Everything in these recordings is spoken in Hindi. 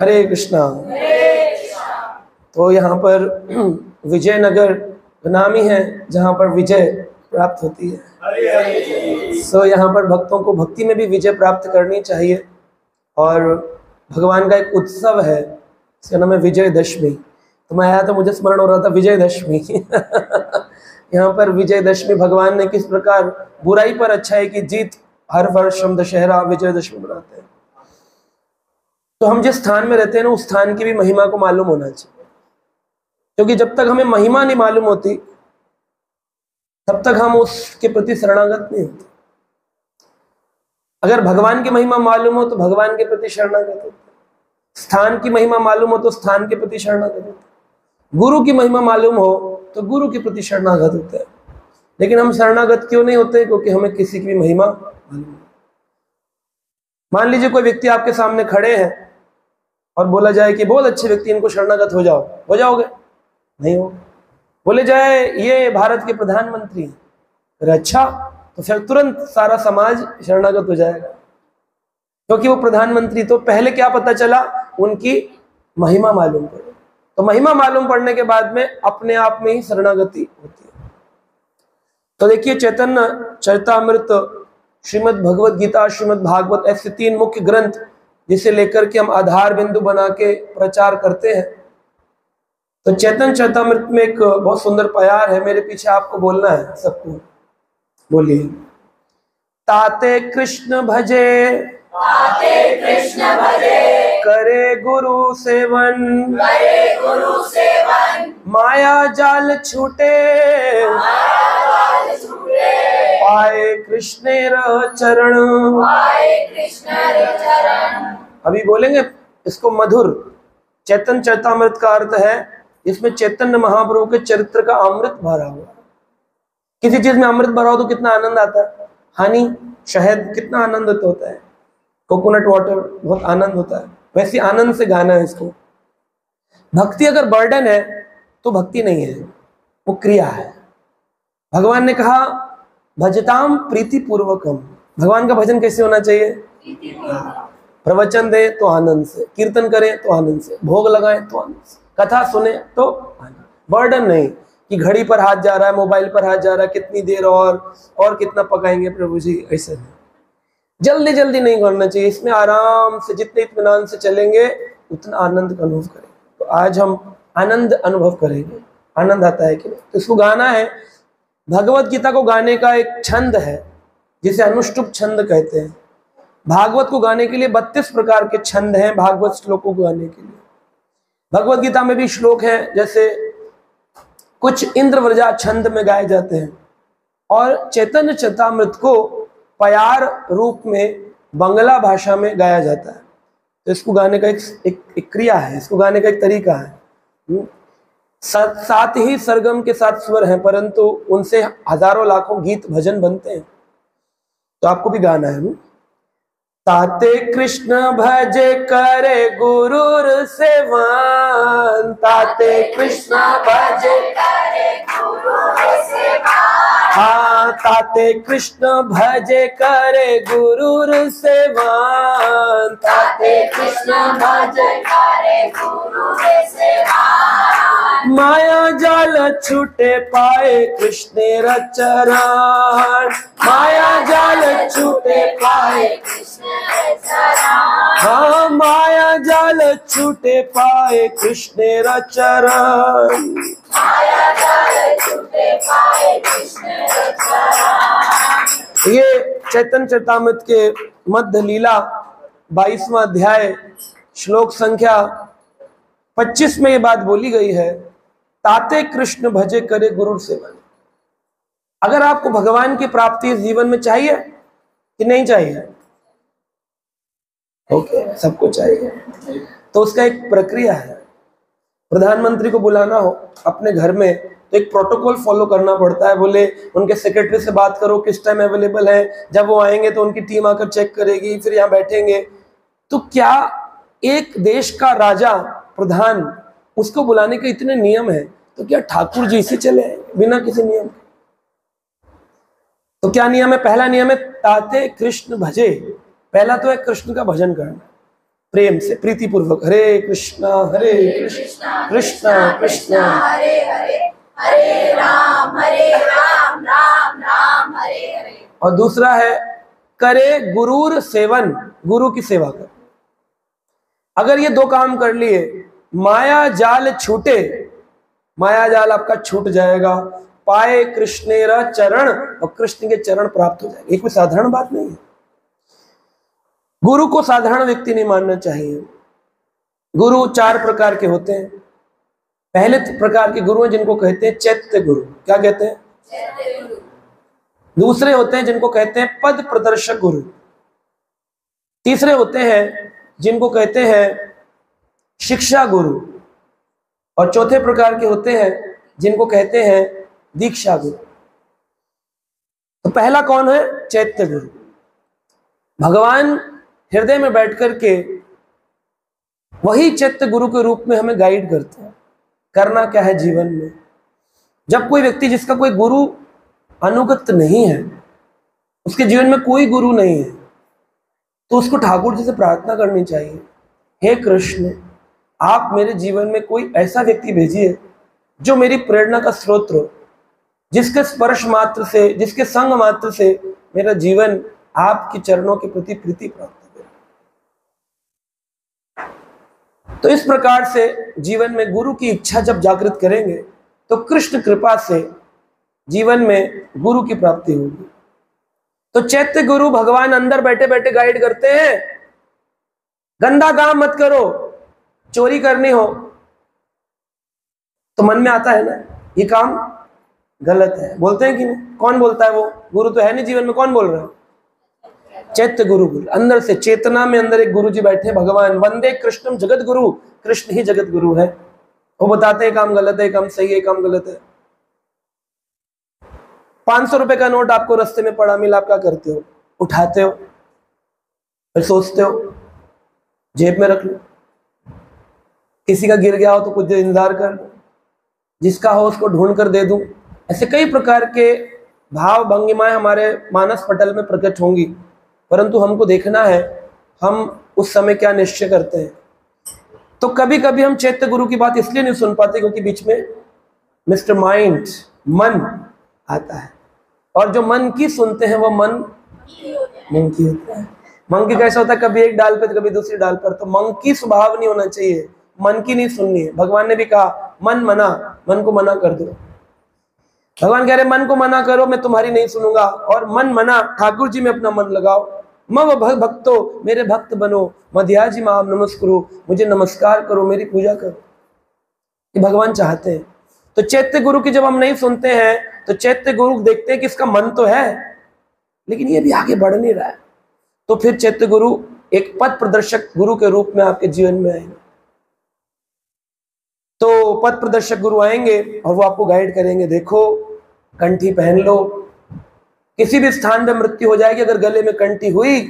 हरे कृष्णा। तो यहाँ पर विजयनगर नाम ही है जहाँ पर विजय प्राप्त होती है। सो यहाँ पर भक्तों को भक्ति में भी विजय प्राप्त करनी चाहिए। और भगवान का एक उत्सव है, इसका नाम है विजयदशमी। तो मैं आया तो मुझे स्मरण हो रहा था विजयदशमी। यहाँ पर विजयदशमी भगवान ने किस प्रकार बुराई पर अच्छाई की जीत, हर वर्ष हम दशहरा विजयदशमी मनाते हैं। तो हम जिस स्थान में रहते हैं ना, उस स्थान की भी महिमा को मालूम होना चाहिए, क्योंकि जब तक हमें महिमा नहीं मालूम होती तब तक हम उसके प्रति शरणागत नहीं होते। अगर भगवान की महिमा मालूम हो तो भगवान के प्रति शरणागत होते, स्थान की महिमा मालूम हो तो स्थान के प्रति शरणागत होते, गुरु की महिमा मालूम हो तो गुरु के प्रति शरणागत होते हैं। लेकिन हम शरणागत क्यों नहीं होते? क्योंकि हमें किसी की भी महिमा मालूम नहीं। मान लीजिए कोई व्यक्ति आपके सामने खड़े हैं और बोला जाए कि बहुत अच्छे व्यक्ति, इनको शरणागत हो जाओ, हो जाओगे? नहीं हो। बोले जाए ये भारत के प्रधानमंत्री हैं, अरे अच्छा, तो फिर तुरंत सारा समाज शरणागत हो जाएगा, क्योंकि वो प्रधानमंत्री। तो पहले क्या पता चला? उनकी महिमा मालूम पड़ी। तो महिमा मालूम पड़ने के बाद में अपने आप में ही शरणागति होती है। तो देखिए, चैतन्य चरितामृत, श्रीमद् भगवत गीता, श्रीमद् भागवत, ऐसे 3 मुख्य ग्रंथ जिसे लेकर के हम आधार बिंदु बना के प्रचार करते हैं। तो चैतन्य चरितामृत में एक बहुत सुंदर प्यार है, मेरे पीछे आपको बोलना है सबको। बोलिए, ताते कृष्ण भजे, ताते कृष्ण भजे, करे गुरु सेवन, करे गुरु सेवन, माया जाल छूटे, माया जाल छूटे, पाए कृष्णेर चरण, पाए कृष्ण चरण। अभी बोलेंगे इसको मधुर। चैतन्य चरितामृत का अर्थ है इसमें चैतन्य महाप्रभु के चरित्र का अमृत भरा हुआ। किसी चीज में अमृत भरा हो तो कितना आनंद आता है। हनी, शहद, कितना आनंद होता है। कोकोनट वाटर, बहुत आनंद होता है। वैसे आनंद से गाना है इसको। भक्ति अगर बर्डन है तो भक्ति नहीं है, वो क्रिया है। भगवान ने कहा भजताम प्रीति पूर्वकम। भगवान का भजन कैसे होना चाहिए? प्रवचन दे तो आनंद से, कीर्तन करें तो आनंद से, भोग लगाएं तो आनंद से, कथा सुने तो आनंद। बर्डन नहीं कि घड़ी पर हाथ जा रहा है, मोबाइल पर हाथ जा रहा है, कितनी देर और कितना पकाएंगे प्रभु जी, ऐसे नहीं। जल्दी जल्दी नहीं करना चाहिए। इसमें आराम से, जितने इत्मीनान से चलेंगे उतना आनंद का अनुभव करेंगे। तो आज हम आनंद अनुभव करेंगे। आनंद आता है कि नहीं? तो इसको गाना है। भगवत गीता को गाने का एक छंद है जिसे अनुष्टुप छंद कहते हैं। भागवत को गाने के लिए 32 प्रकार के छंद हैं। भागवत श्लोकों को गाने के लिए भगवत गीता में भी श्लोक है, जैसे कुछ इंद्रव्रजा छंद में गाए जाते हैं, और चैतन्य चरितामृत को प्यार रूप में बंगला भाषा में गाया जाता है। तो इसको गाने का एक क्रिया है, इसको गाने का एक तरीका है। साथ ही सरगम के 7 स्वर हैं, परंतु उनसे हजारों लाखों गीत भजन बनते हैं। तो आपको भी गाना है। ताते कृष्ण भजे करे गुरुर सेवन, ताते कृष्ण भजे करे गुरु सेवन, हाँ, ताते कृष्ण भजे करे गुरुर सेवन, ताते कृष्ण भजे करे गुरु सेवन, माया जाल छूटे पाए कृष्णेर चरण, माया जाल छूटे पाए, हाँ, माया जाल छूटे पाए कृष्णेर चरण, माया जाल छूटे पाए कृष्ण चरण। ये चैतन्य चरितामृत के मध्य लीला 22वां अध्याय श्लोक संख्या 25 में ये बात बोली गई है, ताते कृष्ण भजे करे गुरु सेवन। अगर आपको भगवान की प्राप्ति जीवन में चाहिए कि नहीं चाहिए? ओके, सबको चाहिए। तो उसका एक प्रक्रिया है। प्रधानमंत्री को बुलाना हो अपने घर में तो एक प्रोटोकॉल फॉलो करना पड़ता है। बोले उनके सेक्रेटरी से बात करो किस टाइम अवेलेबल है, जब वो आएंगे तो उनकी टीम आकर चेक करेगी, फिर यहाँ बैठेंगे। तो क्या एक देश का राजा, प्रधान, उसको बुलाने के इतने नियम है, तो क्या ठाकुर जी से चले बिना किसी नियम के? तो क्या नियम है? पहला नियम है ताते कृष्ण भजे। पहला तो है कृष्ण का भजन करना। प्रेम से, प्रीति पूर्वक, हरे कृष्णा कृष्णा कृष्णा हरे हरे, हरे राम राम राम हरे हरे। और दूसरा है करे गुरूर सेवन, गुरु की सेवा कर। अगर ये दो काम कर लिए, माया जाल छूटे, माया जाल आपका छूट जाएगा, पाए कृष्णेरा चरण, और कृष्ण के चरण प्राप्त हो जाएंगे। ये कोई साधारण बात नहीं है। गुरु को साधारण व्यक्ति नहीं मानना चाहिए। गुरु चार प्रकार के होते हैं। पहले प्रकार के गुरु हैं जिनको कहते हैं चैत्य गुरु। क्या कहते हैं? दूसरे होते हैं जिनको कहते हैं पद प्रदर्शक गुरु। तीसरे होते हैं जिनको कहते हैं शिक्षा गुरु। और चौथे प्रकार के होते हैं जिनको कहते हैं दीक्षा गुरु। तो पहला कौन है? चैत्य गुरु। भगवान हृदय में बैठ करके वही चैत्य गुरु के रूप में हमें गाइड करते हैं। करना क्या है जीवन में? जब कोई व्यक्ति जिसका कोई गुरु अनुगत नहीं है, उसके जीवन में कोई गुरु नहीं है, तो उसको ठाकुर जी से प्रार्थना करनी चाहिए, हे कृष्ण, आप मेरे जीवन में कोई ऐसा व्यक्ति भेजिए जो मेरी प्रेरणा का स्रोत हो, जिसके स्पर्श मात्र से, जिसके संग मात्र से मेरा जीवन आपके चरणों के प्रति प्रीति प्राप्त करे। तो इस प्रकार से जीवन में गुरु की इच्छा जब जागृत करेंगे तो कृष्ण कृपा से जीवन में गुरु की प्राप्ति होगी। तो चैत्य गुरु भगवान अंदर बैठे बैठे गाइड करते हैं। गंदा काम मत करो, चोरी करनी हो तो मन में आता है ना, ये काम गलत है, बोलते हैं कि नहीं? कौन बोलता है? वो गुरु तो है नहीं जीवन में, कौन बोल रहा है? चैत्य गुरु बोल। अंदर से चेतना में अंदर एक गुरु जी बैठे, भगवान वंदे कृष्णम जगत गुरु, कृष्ण ही जगत गुरु है। वो बताते हैं काम गलत है, काम सही है, काम गलत है। 500 रुपए का नोट आपको रास्ते में पड़ा मिला, आप क्या करते हो? उठाते हो, फिर सोचते हो जेब में रख लो। किसी का गिर गया हो तो कुछ देर इंतजार कर लो, जिसका हो उसको ढूंढ कर दे दूं। ऐसे कई प्रकार के भाव भंगिमाएं हमारे मानस पटल में प्रकट होंगी, परंतु हमको देखना है हम उस समय क्या निश्चय करते हैं। तो कभी कभी हम चैत्य गुरु की बात इसलिए नहीं सुन पाते क्योंकि बीच में मिस्टर माइंड, मन आता है, और जो मन की सुनते हैं वो मन की होता है। मंकी कैसा होता है? कभी एक डाल पे तो कभी दूसरी डाल पर। तो मंकी स्वभाव नहीं होना चाहिए, मन की नहीं सुननी है। भगवान ने भी कहा मन मना, मन को मना कर दो। भगवान कह रहे मन को मना करो, मैं तुम्हारी नहीं सुनूंगा। और मन मना, ठाकुर जी में अपना मन लगाओ। मव भक्तो, मेरे भक्त बनो, मध्याजी माम नमस्कुरु, मुझे नमस्कार करो, मेरी पूजा करो। ये भगवान चाहते हैं। तो चैत्य गुरु की जब हम नहीं सुनते हैं तो चैत्य गुरु देखते हैं कि इसका मन तो है लेकिन ये भी आगे बढ़ नहीं रहा है, तो फिर चैत्य गुरु एक पथ प्रदर्शक गुरु के रूप में आपके जीवन में आएंगे। तो पथ प्रदर्शक गुरु आएंगे और वो आपको गाइड करेंगे। देखो कंठी पहन लो, किसी भी स्थान पे मृत्यु हो जाएगी अगर गले में कंठी हुई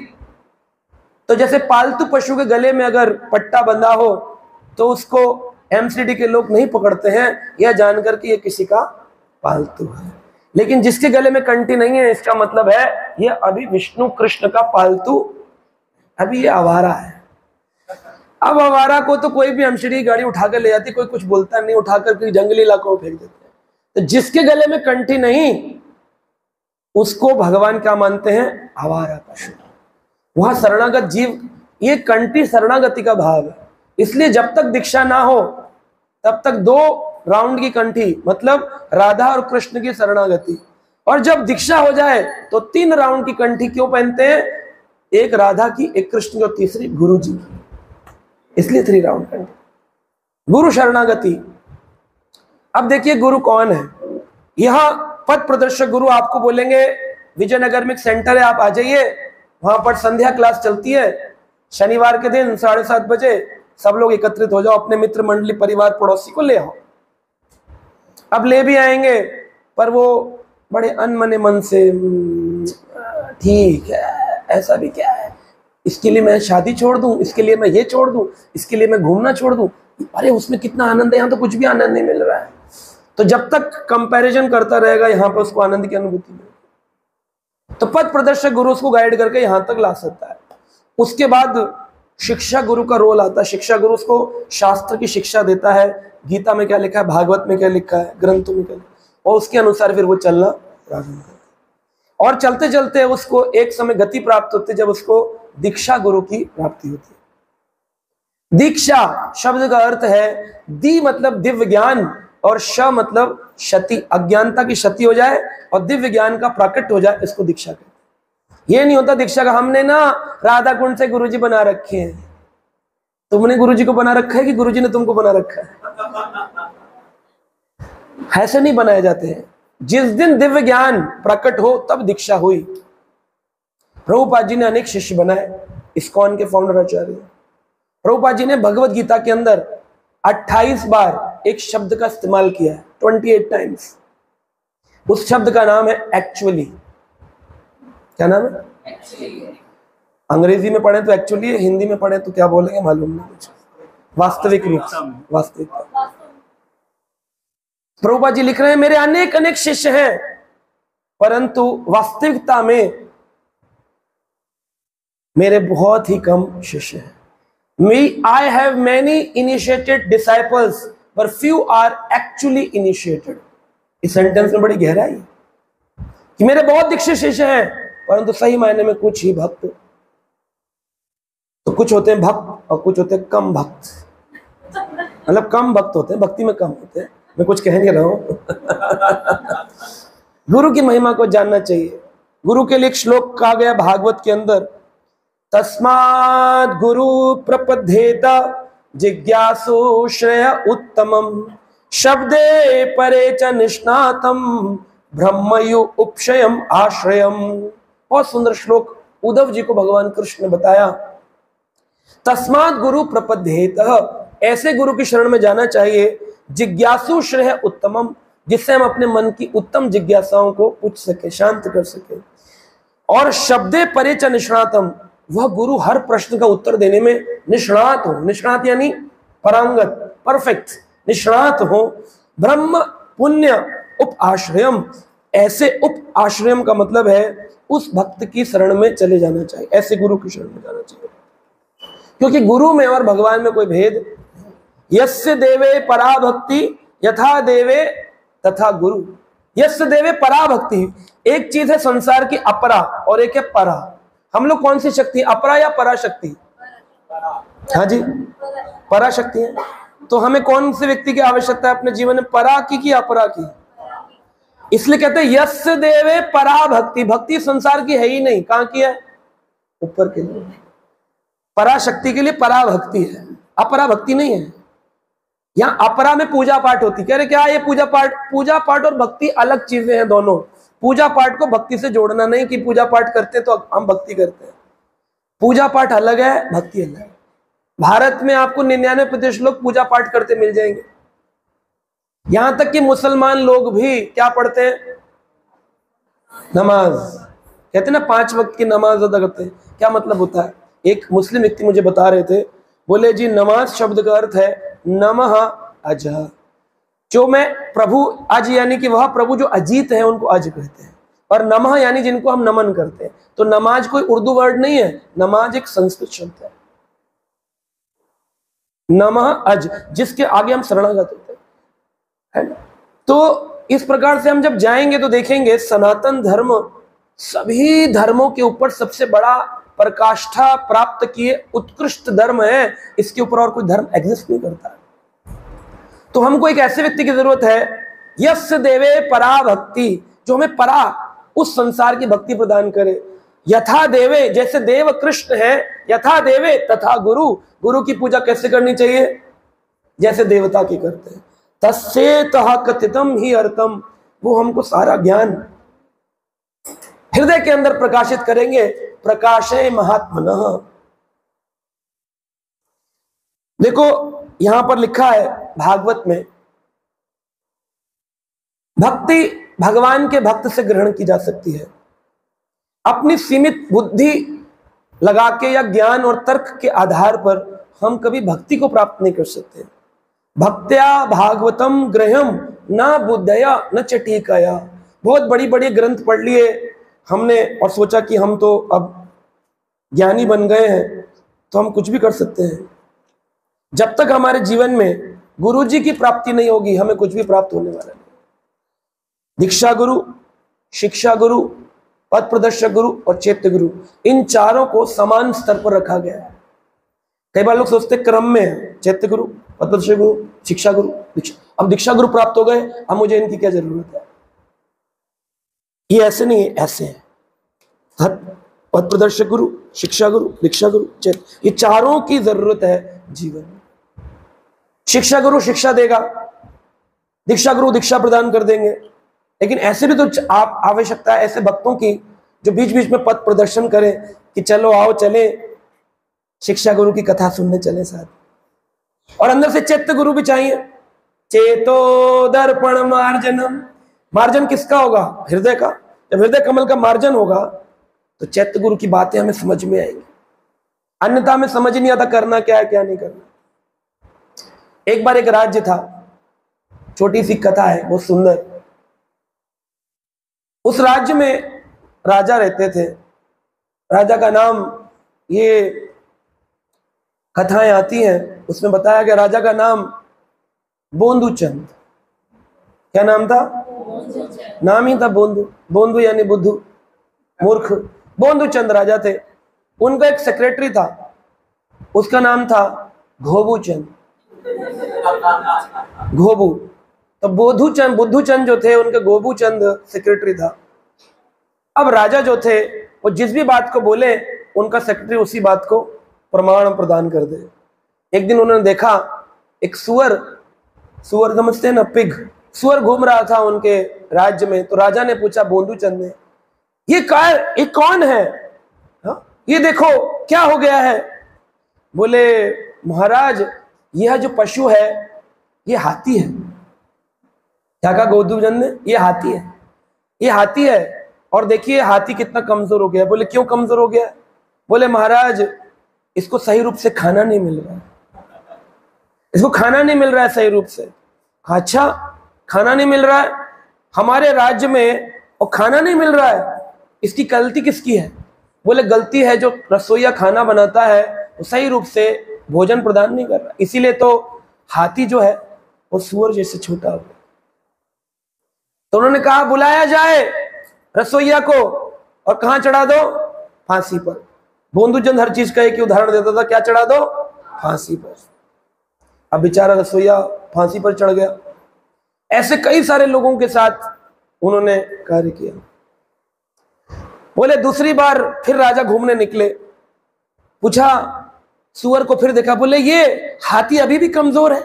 तो जैसे पालतू पशु के गले में अगर पट्टा बंधा हो तो उसको एमसीडी के लोग नहीं पकड़ते हैं, यह जानकर कि ये किसी का पालतू है। लेकिन जिसके गले में कंठी नहीं है, इसका मतलब है ये अभी विष्णु कृष्ण का पालतू, अभी ये आवारा है। अब आवारा को तो कोई भी एमसीडी गाड़ी उठाकर ले जाती, कोई कुछ बोलता नहीं, उठाकर कोई जंगली इलाकों में फेंक देते हैं। तो जिसके गले में कंठी नहीं उसको भगवान क्या मानते हैं? आवारा पशु। वहां शरणागत जीव, ये कंठी शरणागति का भाव है। इसलिए जब तक दीक्षा ना हो तब तक 2 राउंड की कंठी, मतलब राधा और कृष्ण की शरणागति। और जब दीक्षा हो जाए तो 3 राउंड की कंठी क्यों पहनते हैं? एक राधा की, एक कृष्ण की और तीसरी गुरु जी की, इसलिए 3 राउंड कंठी। गुरु शरणागति। अब देखिए गुरु कौन है। यहां पथ प्रदर्शक गुरु आपको बोलेंगे विजयनगर में एक सेंटर है, आप आ जाइए, वहां पर संध्या क्लास चलती है, शनिवार के दिन 7:30 बजे सब लोग एकत्रित हो जाओ, अपने मित्र मंडली परिवार पड़ोसी को ले आओ। अब ले भी आएंगे पर वो बड़े अनमने मन से, ठीक है ऐसा भी क्या है, इसके लिए मैं शादी छोड़ दूं, इसके लिए मैं ये छोड़ दूं, इसके लिए मैं घूमना छोड़ दूं, अरे उसमें कितना आनंद है, यहाँ तो कुछ भी आनंद नहीं मिल रहा है। तो जब तक कंपैरिजन करता रहेगा यहाँ पर उसको आनंद की अनुभूति मिलेगी। तो पथ प्रदर्शक गुरु उसको गाइड करके यहाँ तक ला सकता है। उसके बाद शिक्षा गुरु का रोल आता है। शिक्षा गुरु उसको शास्त्र की शिक्षा देता है, गीता में क्या लिखा है, भागवत में क्या लिखा है, ग्रंथों में क्या लिखा है, और उसके अनुसार फिर वो चलना प्रारंभ करता है। और चलते चलते उसको एक समय गति प्राप्त होती है जब उसको दीक्षा गुरु की प्राप्ति होती है। दीक्षा शब्द का अर्थ है, दी मतलब दिव्य ज्ञान और श मतलब क्षति, अज्ञानता की क्षति हो जाए और दिव्य ज्ञान का प्रकट हो जाए, इसको दीक्षा कहते हैं। ये नहीं होता दीक्षा का हमने ना राधा कुंड से गुरुजी बना रखे हैं। तुमने गुरुजी को बना रखा है कि गुरुजी ने तुमको बना रखा है? ऐसे नहीं बनाए जाते हैं। जिस दिन दिव्य ज्ञान प्रकट हो तब दीक्षा हुई। प्रभुपाद जी ने अनेक शिष्य बनाए, इस्कॉन के फाउंडर आचार्य। प्रभुपाद जी ने भगवत गीता के अंदर 28 बार एक शब्द का इस्तेमाल किया है, 28 टाइम्स। उस शब्द का नाम है एक्चुअली। क्या नाम है? अंग्रेजी में पढ़े तो एक्चुअली, हिंदी में पढ़े तो क्या बोलेंगे मालूम नहीं मुझे। वास्तविक रूप से, वास्तविक। प्रभुपाद जी लिख रहे हैं, मेरे अनेक अनेक शिष्य हैं, परंतु वास्तविकता में मेरे बहुत ही कम शिष्य हैं। I have many initiated disciples, but few are actually initiated. इस सेंटेंस में बड़ी गहराई है कि मेरे बहुत दीक्षित शिष्य हैं, परंतु सही मायने में कुछ ही भक्त। तो कुछ होते हैं भक्त और कुछ होते हैं कम भक्त। मतलब कम भक्त होते हैं, भक्ति में कम होते हैं। मैं कुछ कह नहीं रहा हूं। गुरु की महिमा को जानना चाहिए। गुरु के लिए एक श्लोक कहा गया भागवत के अंदर, तस्माद् गुरु प्रपद्येत जिज्ञासु श्रेय उत्तमम शब्दे परे च निष्णातम ब्रह्मयु उपशयम आश्रयम। बहुत सुंदर श्लोक उद्धव जी को भगवान कृष्ण ने बताया। तस्माद् गुरु प्रपद्येत, ऐसे गुरु की शरण में जाना चाहिए, जिज्ञासु श्रेय उत्तमम, जिससे हम अपने मन की उत्तम जिज्ञासाओं को पूछ सके, शांत कर सके। और शब्दे परे च निष्णातम, वह गुरु हर प्रश्न का उत्तर देने में निष्णात हो। निष्णात यानी पारंगत, परफेक्ट, निष्णात हो। ब्रह्म पुण्य उप आश्रयम, ऐसे उप आश्रयम का मतलब है उस भक्त की शरण में चले जाना चाहिए, ऐसे गुरु की शरण में जाना चाहिए। क्योंकि गुरु में और भगवान में कोई भेद, यस्य देवे परा भक्ति यथा देवे तथा गुरु। यस्य देवे परा भक्ति, एक चीज है संसार की अपरा और एक है परा। हम लोग कौन सी शक्ति, अपरा या पराशक्ति? हाँ जी, पराशक्ति है। तो हमें कौन से व्यक्ति की आवश्यकता है अपने जीवन में, परा की कि अपरा की? इसलिए कहते हैं यस्य देवे परा भक्ति। भक्ति संसार की है ही नहीं, कहां की है? ऊपर के लिए। पराशक्ति के लिए परा भक्ति है, अपरा भक्ति नहीं है। यहाँ अपरा में पूजा पाठ होती, कह रहे क्या ये पूजा पाठ और भक्ति अलग चीजें हैं दोनों। पूजा पाठ को भक्ति से जोड़ना नहीं कि पूजा पाठ करते तो हम भक्ति करते हैं। पूजा पाठ अलग है, भक्ति अलग है। भारत में आपको 99% लोग पूजा पाठ करते मिल जाएंगे। यहां तक कि मुसलमान लोग भी क्या पढ़ते हैं? नमाज। कहते हैं ना 5 वक्त की नमाज अदा करते हैं। क्या मतलब होता है? एक मुस्लिम व्यक्ति मुझे बता रहे थे, बोले जी नमाज शब्द का अर्थ है नमः अज, जो मैं प्रभु, अज यानी कि वह प्रभु जो अजीत है उनको अज कहते हैं, और नमः यानी जिनको हम नमन करते हैं। तो नमाज कोई उर्दू वर्ड नहीं है, नमाज एक संस्कृत शब्द है। नमः अज, जिसके आगे हम शरणागत होते हैं, है ना? तो इस प्रकार से हम जब जाएंगे तो देखेंगे सनातन धर्म सभी धर्मों के ऊपर सबसे बड़ा प्रकाष्ठा प्राप्त किए उत्कृष्ट धर्म है। इसके ऊपर और कोई धर्म एग्जिस्ट नहीं करता। तो हमको एक ऐसे व्यक्ति की जरूरत है, यस्य देवे परा भक्ति, जो हमें परा उस संसार की भक्ति प्रदान करे। यथा देवे, जैसे देव कृष्ण है, यथा देवे तथा गुरु, गुरु की पूजा कैसे करनी चाहिए? जैसे देवता की करते हैं। तस्येतः कथितम ही अर्थम, वो हमको सारा ज्ञान हृदय के अंदर प्रकाशित करेंगे। प्रकाशे महात्मनः। देखो यहां पर लिखा है भागवत में, भक्ति भगवान के भक्त से ग्रहण की जा सकती है। अपनी सीमित बुद्धि लगा के या ज्ञान और तर्क के आधार पर हम कभी भक्ति को प्राप्त नहीं कर सकते। भक्त्या भागवतम ग्रह्यम न बुद्धया न चटीकया। बहुत बड़ी बड़ी ग्रंथ पढ़ लिए हमने और सोचा कि हम तो अब ज्ञानी बन गए हैं, तो हम कुछ भी कर सकते हैं। जब तक हमारे जीवन में गुरु जी की प्राप्ति नहीं होगी, हमें कुछ भी प्राप्त होने वाला नहीं। दीक्षा गुरु, शिक्षा गुरु, पथ प्रदर्शक गुरु और चैत्य गुरु, इन चारों को समान स्तर पर रखा गया है। कई बार लोग सोचते क्रम में है, चैत्य गुरु, पथ प्रदर्शक गुरु, शिक्षा गुरु, दीक्षा। अब दीक्षा गुरु प्राप्त हो गए, अब मुझे इनकी क्या जरूरत है? ये ऐसे नहीं है, ऐसे है। पथ प्रदर्शक गुरु, शिक्षा गुरु, दीक्षा गुरु, चैत्य, ये चारों की जरूरत है जीवन में। शिक्षा गुरु शिक्षा देगा, दीक्षा गुरु दीक्षा प्रदान कर देंगे, लेकिन ऐसे भी तो आप आवश्यकता है ऐसे भक्तों की जो बीच बीच में पथ प्रदर्शन करें कि चलो आओ चले शिक्षा गुरु की कथा सुनने चले साथ। और अंदर से चैत्य गुरु भी चाहिए। चेतो दर्पण मार्जनम, मार्जन किसका होगा? हृदय का। जब हृदय कमल का मार्जन होगा तो चैत्य गुरु की बातें हमें समझ में आएंगी, अन्यथा हमें समझ नहीं आता करना क्या है क्या नहीं करना। एक बार एक राज्य था, छोटी सी कथा है बहुत सुंदर। उस राज्य में राजा रहते थे, राजा का नाम, ये कथाएं आती हैं उसमें बताया गया राजा का नाम बोंदूचंद। क्या नाम था? नाम ही था बोंदू, बोंदू यानी बुद्धू, मूर्ख। बोंदूचंद राजा थे। उनका एक सेक्रेटरी था, उसका नाम था घोबूचंद, घोबू। तो बुद्धूचंद जो थे उनके गोबूचंद सेक्रेटरी था। अब राजा जो थे वो जिस भी बात को बोले उनका सेक्रेटरी उसी बात को प्रमाण प्रदान कर दे। एक दिन उन्होंने देखा एक सुअर समझते हैं ना, पिग, सुअर घूम रहा था उनके राज्य में। तो राजा ने पूछा बोंदूचंद ने, ये कौन है? हा? ये देखो क्या हो गया है? बोले महाराज यह जो पशु है ये हाथी है। क्या कहा बोंदूचंद ने? ये हाथी है, ये हाथी है। और देखिए हाथी कितना कमजोर हो गया। बोले क्यों कमजोर हो गया? बोले महाराज इसको सही रूप से खाना नहीं मिल रहा है, इसको खाना नहीं मिल रहा है सही रूप से। अच्छा खाना नहीं मिल रहा है हमारे राज्य में और खाना नहीं मिल रहा है, इसकी गलती किसकी है? बोले गलती है जो रसोईया खाना बनाता है वो सही रूप से भोजन प्रदान नहीं कर रहा, इसीलिए तो हाथी जो है वो सुअर जैसे छोटा हो गया। तो उन्होंने कहा बुलाया जाए रसोईया को और कहां चढ़ा दो? फांसी पर। बोंदूचंद हर चीज का एक ही उदाहरण देता था, क्या चढ़ा दो? फांसी पर। अब बेचारा रसोईया फांसी पर चढ़ गया। ऐसे कई सारे लोगों के साथ उन्होंने कार्य किया। बोले दूसरी बार फिर राजा घूमने निकले, पूछा सुअर को, फिर देखा, बोले ये हाथी अभी भी कमजोर है।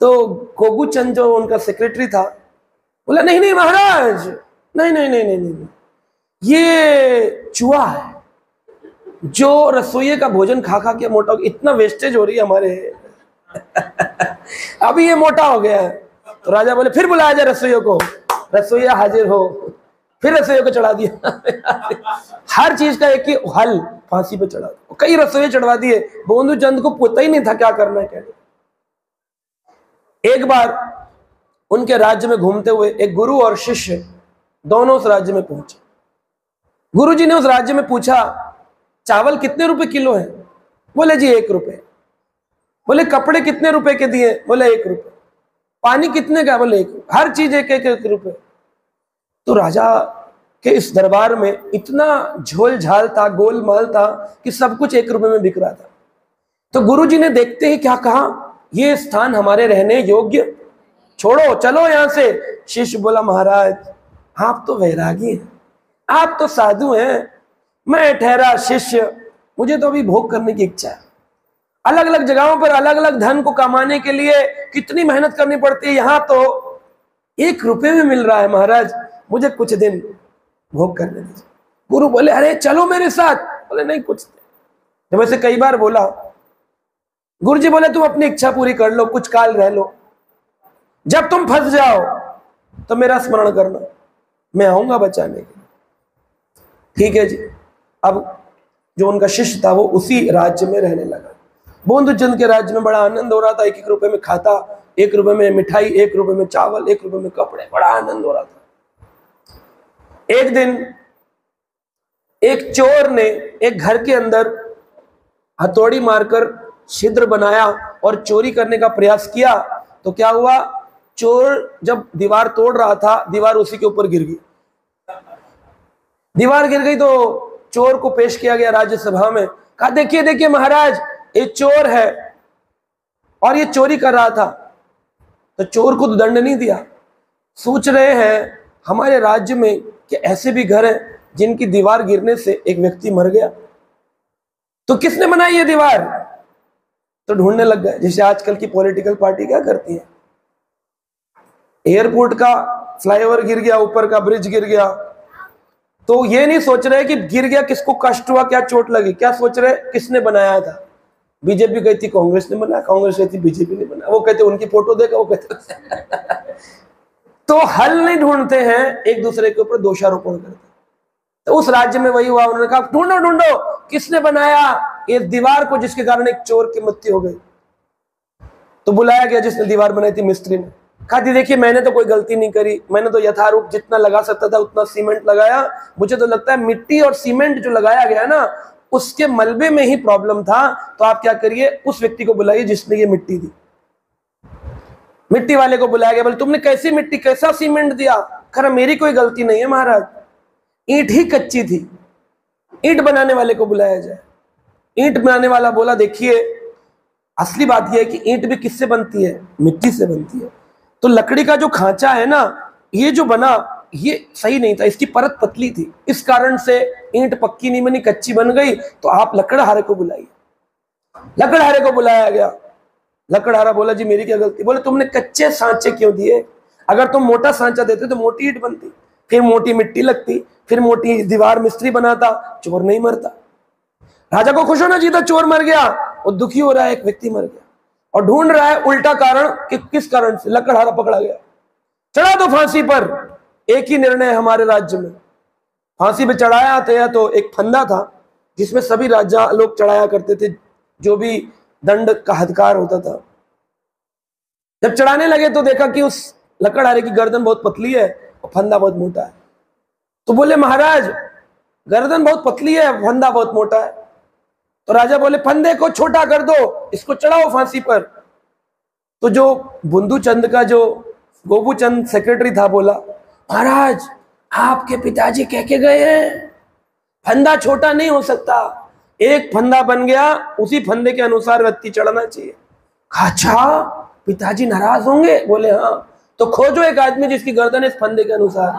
तो गोबूचंद जो उनका सेक्रेटरी था बोला नहीं नहीं महाराज, नहीं नहीं नहीं नहीं नहीं, ये चूहा है जो रसोई का भोजन खा खा के मोटा हो गया, इतना वेस्टेज हो रही है हमारे अभी ये मोटा हो गया है। तो राजा बोले फिर बुलाया जाए रसोइयों को, रसोईया हाजिर हो। फिर रसोइयों को चढ़ा दिया हर चीज का एक ही हल, फांसी पे चढ़ा दिया। कई रसोई चढ़वा दिए, बोंदूचंद को पता ही नहीं था क्या करना है क्या नहीं। एक बार उनके राज्य में घूमते हुए एक गुरु और शिष्य दोनों उस राज्य में पहुंचे। गुरुजी ने उस राज्य में पूछा चावल कितने रुपए किलो है? बोले जी 1 रुपए। बोले कपड़े कितने रुपए के दिए? बोले 1 रुपए। पानी कितने का? बोले 1 रुपए। हर चीज एक रुपए। तो राजा के इस दरबार में इतना झोल झाल था, गोलमाल था कि सब कुछ 1 रुपए में बिक रहा था। तो गुरुजी ने देखते ही क्या कहा, ये स्थान हमारे रहने योग्य, छोड़ो चलो यहां से। शिष्य बोला महाराज आप तो वैरागी हैं, आप तो साधु हैं, मैं ठहरा शिष्य, मुझे तो अभी भोग करने की इच्छा है। अलग अलग जगहों पर अलग अलग धन को कमाने के लिए कितनी मेहनत करनी पड़ती है, यहाँ तो 1 रुपए में मिल रहा है महाराज, मुझे कुछ दिन भोग करने दीजिए। गुरु बोले अरे चलो मेरे साथ। बोले नहीं कुछ। जब ऐसे कई बार बोला, गुरु जी बोले तुम अपनी इच्छा पूरी कर लो, कुछ काल रह लो, जब तुम फंस जाओ तो मेरा स्मरण करना, मैं आऊंगा बचाने के लिए। ठीक है जी। अब जो उनका शिष्य था वो उसी राज्य में रहने लगा। बोंदूचंद के राज्य में बड़ा आनंद हो रहा था, 1-1 रुपए में खाता, 1 रुपए में मिठाई, 1 रुपए में चावल, 1 रुपए में कपड़े, बड़ा आनंद हो रहा था। एक दिन एक चोर ने एक घर के अंदर हथौड़ी मारकर छिद्र बनाया और चोरी करने का प्रयास किया, तो क्या हुआ, चोर जब दीवार तोड़ रहा था, दीवार उसी के ऊपर गिर गई। दीवार गिर गई तो चोर को पेश किया गया राज्यसभा में। कहा देखिए देखिए महाराज, ये चोर है और ये चोरी कर रहा था। तो चोर को तो दंड नहीं दिया। सोच रहे हैं हमारे राज्य में कि ऐसे भी घर हैं जिनकी दीवार गिरने से एक व्यक्ति मर गया, तो किसने बनाई ये दीवार? तो ढूंढने लग गए, जैसे आजकल की पॉलिटिकल पार्टी क्या करती है। एयरपोर्ट का फ्लाईओवर गिर गया, ऊपर का ब्रिज गिर गया, तो ये नहीं सोच रहे कि गिर गया किसको कष्ट हुआ, क्या चोट लगी, क्या सोच रहे किसने बनाया था। बीजेपी गई थी कांग्रेस ने बनाया, कांग्रेस गई थी बीजेपी ने बनाया, वो कहते उनकी फोटो देखा, वो कहते तो हल नहीं ढूंढते हैं, एक दूसरे के ऊपर दोषारोपण करते। तो उस राज्य में वही हुआ, उन्होंने कहा ढूंढो ढूंढो किसने बनाया ये दीवार को जिसके कारण एक चोर की मृत्यु हो गई। तो बुलाया गया जिसने दीवार बनाई थी, मिस्त्री ने। कहा देखिए मैंने तो कोई गलती नहीं करी, मैंने तो यथारूप जितना लगा सकता था उतना सीमेंट लगाया। मुझे तो लगता है मिट्टी और सीमेंट जो लगाया गया ना उसके मलबे में ही प्रॉब्लम था। तो आप क्या करिए, उस व्यक्ति को बुलाइए जिसने ये मिट्टी दी। मिट्टी वाले को बुलाया गया, बोले तुमने कैसी मिट्टी कैसा सीमेंट दिया? कहा मेरी कोई गलती नहीं है महाराज, ईंट ही कच्ची थी। ईंट बनाने वाले को बुलाया जाए। ईंट बनाने वाला बोला देखिए असली बात यह है कि ईंट भी किससे बनती है? मिट्टी से बनती है। तो लकड़ी का जो खांचा है ना, ये जो बना ये सही नहीं था, इसकी परत पतली थी, इस कारण से ईंट पक्की नहीं बनी, कच्ची बन गई। तो आप लकड़हारे को बुलाइए। लकड़हारे को बुलाया गया। लकड़हारा बोला जी मेरी क्या गलती? बोले तुमने कच्चे सांचे क्यों दिए? अगर तुम मोटा सांचा देते तो मोटी ईंट बनती, फिर मोटी मिट्टी लगती, फिर मोटी दीवार मिस्त्री बनाता, चोर नहीं मरता। राजा को खुश होना चाहिए था, चोर मर गया, और दुखी हो रहा है एक व्यक्ति मर गया, और ढूंढ रहा है उल्टा कारण कि किस कारण से। लकड़हारा पकड़ा गया, चढ़ा दो फांसी पर। एक ही निर्णय हमारे राज्य में, फांसी पे चढ़ाया था तो एक फंदा था जिसमें सभी राजा लोग चढ़ाया करते थे, जो भी दंड का हदकार होता था। जब चढ़ाने लगे तो देखा कि उस लकड़हारे की गर्दन बहुत पतली है और फंदा बहुत मोटा है। तो बोले महाराज गर्दन बहुत पतली है, फंदा बहुत मोटा है। तो राजा बोले फंदे को छोटा कर दो, इसको चढ़ाओ फांसी पर। तो जो बुंदू चंद का जो गोबू चंद सेक्रेटरी था बोला महाराज आपके पिताजी कह के गए हैं फंदा छोटा नहीं हो सकता, एक फंदा बन गया, उसी फंदे के अनुसार व्यक्ति चढ़ना चाहिए। अच्छा पिताजी नाराज होंगे? बोले हाँ। तो खोजो एक आदमी जिसकी गर्दन इस फंदे के अनुसार।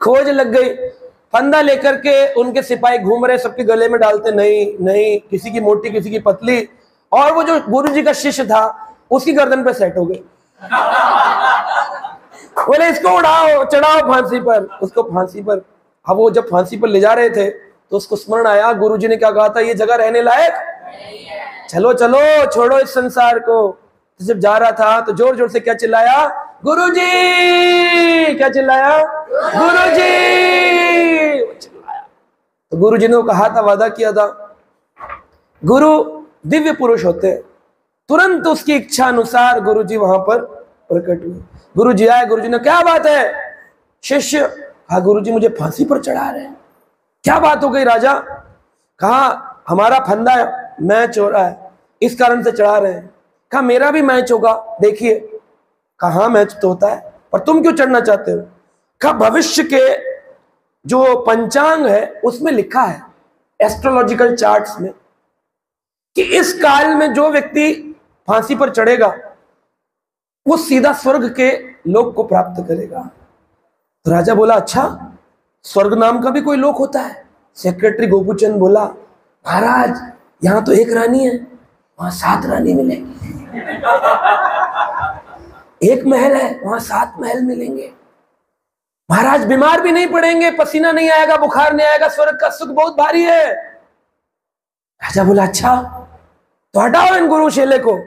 खोज लग गई, फंदा लेकर के उनके सिपाही घूम रहे, सबके गले में डालते, नहीं नहीं, किसी की मोटी किसी की पतली, और वो जो गुरुजी का शिष्य था उसकी गर्दन पे सेट हो गई। बोले इसको उड़ाओ, चढ़ाओ फांसी पर, उसको फांसी पर। अब वो जब फांसी पर ले जा रहे थे तो उसको स्मरण आया गुरुजी ने क्या कहा था, ये जगह रहने लायक, चलो चलो छोड़ो इस संसार को। तो जब जा रहा था तो जोर जोर से क्या चिल्लाया, गुरुजी। क्या चिल्लाया? गुरुजी चिल्लाया। तो गुरुजी ने कहा था, वादा किया था, गुरु दिव्य पुरुष होते हैं, तुरंत उसकी इच्छा अनुसार गुरुजी वहां पर प्रकट हुए। गुरुजी आए, गुरुजी ने क्या बात है? शिष्य, हाँ गुरुजी मुझे फांसी पर चढ़ा रहे हैं। क्या बात हो गई राजा? कहा हमारा फंदा मैच हो रहा है, इस कारण से चढ़ा रहे हैं। कहा मेरा भी मैच होगा, देखिए। कहा मैच तो होता है, पर तुम क्यों चढ़ना चाहते हो? कहा भविष्य के जो पंचांग है उसमें लिखा है, एस्ट्रोलॉजिकल चार्ट्स में, कि इस काल में जो व्यक्ति फांसी पर चढ़ेगा वो सीधा स्वर्ग के लोक को प्राप्त करेगा। तो राजा बोला अच्छा, स्वर्ग नाम का भी कोई लोक होता है? सेक्रेटरी गोपूचंद बोला महाराज यहां तो एक रानी है, वहां 7 रानी मिलेंगी। एक महल है, वहां 7 महल मिलेंगे। महाराज बीमार भी नहीं पड़ेंगे, पसीना नहीं आएगा, बुखार नहीं आएगा, स्वर्ग का सुख बहुत भारी है। राजा बोला अच्छा, तो हटाओ इन गुरु शेले को,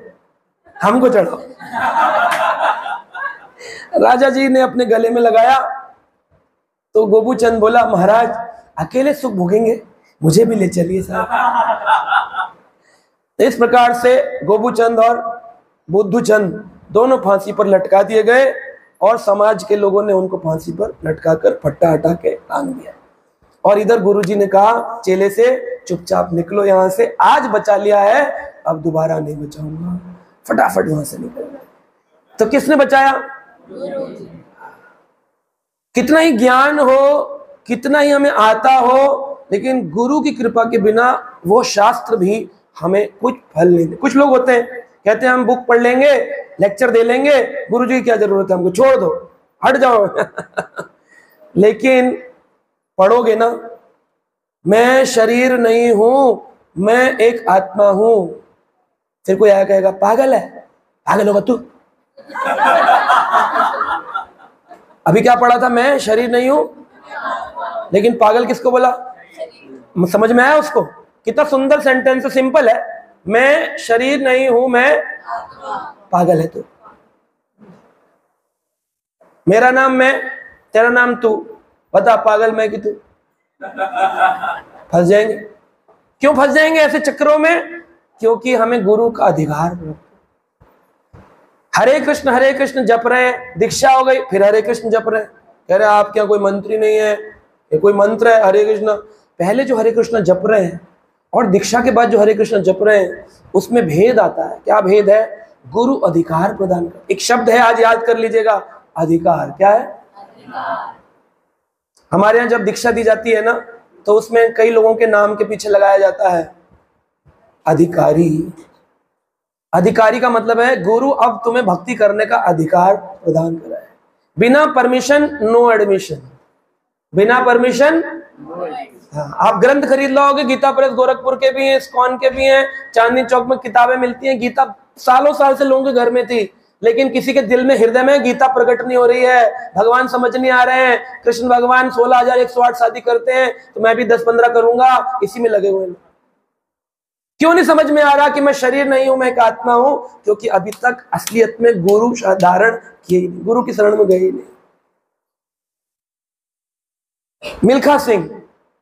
हमको चढ़ाओ। राजा जी ने अपने गले में लगाया तो गोपूचंद बोला महाराज अकेले सुख भोगेंगे, मुझे भी ले चलिए साहब। तो इस प्रकार से गोपूचंद और बुद्धूचंद दोनों फांसी पर लटका दिए गए और समाज के लोगों ने उनको फांसी पर लटकाकर फट्टा हटा के टांग दिया। और इधर गुरुजी ने कहा चेले से चुपचाप निकलो यहां से, आज बचा लिया है अब दोबारा नहीं बचाऊंगा, फटाफट वहां से निकल गए। तो किसने बचाया? कितना ही ज्ञान हो, कितना ही हमें आता हो, लेकिन गुरु की कृपा के बिना वो शास्त्र भी हमें कुछ फल नहीं दे। कुछ लोग होते हैं कहते हैं हम बुक पढ़ लेंगे, लेक्चर दे लेंगे, गुरुजी की क्या जरूरत है, हमको छोड़ दो, हट जाओ। लेकिन पढ़ोगे ना, मैं शरीर नहीं हूं, मैं एक आत्मा हूं, फिर कोई आया कहेगा पागल है, पागल होगा तू। अभी क्या पढ़ा था, मैं शरीर नहीं हूं, लेकिन पागल किसको बोला? समझ में आया उसको? कितना सुंदर सेंटेंस, सिंपल है, मैं शरीर नहीं हूं, मैं पागल है तू। मेरा नाम मैं, तेरा नाम तू, बता पागल मैं कि तू? फंस जाएंगे। क्यों फंस जाएंगे ऐसे चक्रों में? क्योंकि हमें गुरु का अधिकार है। हरे कृष्ण जप रहे, दीक्षा हो गई, फिर हरे कृष्ण जप रहे, कह रहे आप क्या कोई मंत्री नहीं है, ये कोई मंत्र है हरे कृष्ण? पहले जो हरे कृष्ण जप रहे हैं और दीक्षा के बाद जो हरे कृष्ण जप रहे हैं, उसमें भेद आता है। क्या भेद है? गुरु अधिकार प्रदान कर, एक शब्द है आज याद कर लीजिएगा, अधिकार। क्या है? अधिकार। हमारे यहाँ जब दीक्षा दी जाती है ना, तो उसमें कई लोगों के नाम के पीछे लगाया जाता है अधिकारी। अधिकारी का मतलब है गुरु अब तुम्हें भक्ति करने का अधिकार प्रदान करा है। बिना परमिशन नो एडमिशन, बिना परमिशन। हाँ, आप ग्रंथ खरीद लाओगे, गीता प्रेस गोरखपुर के भी हैं, इस्कॉन के भी हैं, चांदनी चौक में किताबें मिलती हैं। गीता सालों साल से लोगों के घर में थी, लेकिन किसी के दिल में, हृदय में गीता प्रकट नहीं हो रही है, भगवान समझ नहीं आ रहे हैं। कृष्ण भगवान 16,108 शादी करते हैं, तो मैं भी 10-15 करूंगा, इसी में लगे हुए हैं। क्यों नहीं समझ में आ रहा कि मैं शरीर नहीं हूं, मैं एक आत्मा हूं? क्योंकि अभी तक असलियत में गुरु धारण किए ही नहीं, गुरु की शरण में गए ही नहीं। मिल्खा सिंह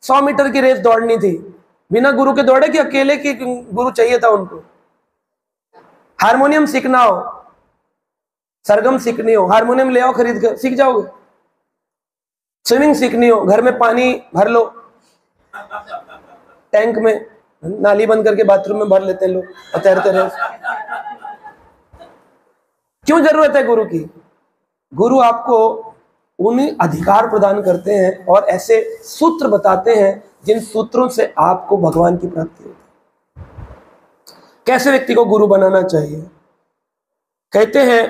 100 मीटर की रेस दौड़नी थी, बिना गुरु के दौड़े कि अकेले की गुरु चाहिए था उनको? हारमोनियम सीखना हो, सरगम सीखनी हो, हारमोनियम ले आओ खरीद कर, सीख जाओगे। स्विमिंग सीखनी हो, घर में पानी भर लो, टैंक में नाली बंद करके बाथरूम में भर लेते हैं लोग और तैरते रहे। क्यों जरूरत है गुरु की? गुरु आपको उन्हीं अधिकार प्रदान करते हैं और ऐसे सूत्र बताते हैं जिन सूत्रों से आपको भगवान की प्राप्ति होती है। कैसे व्यक्ति को गुरु बनाना चाहिए? कहते हैं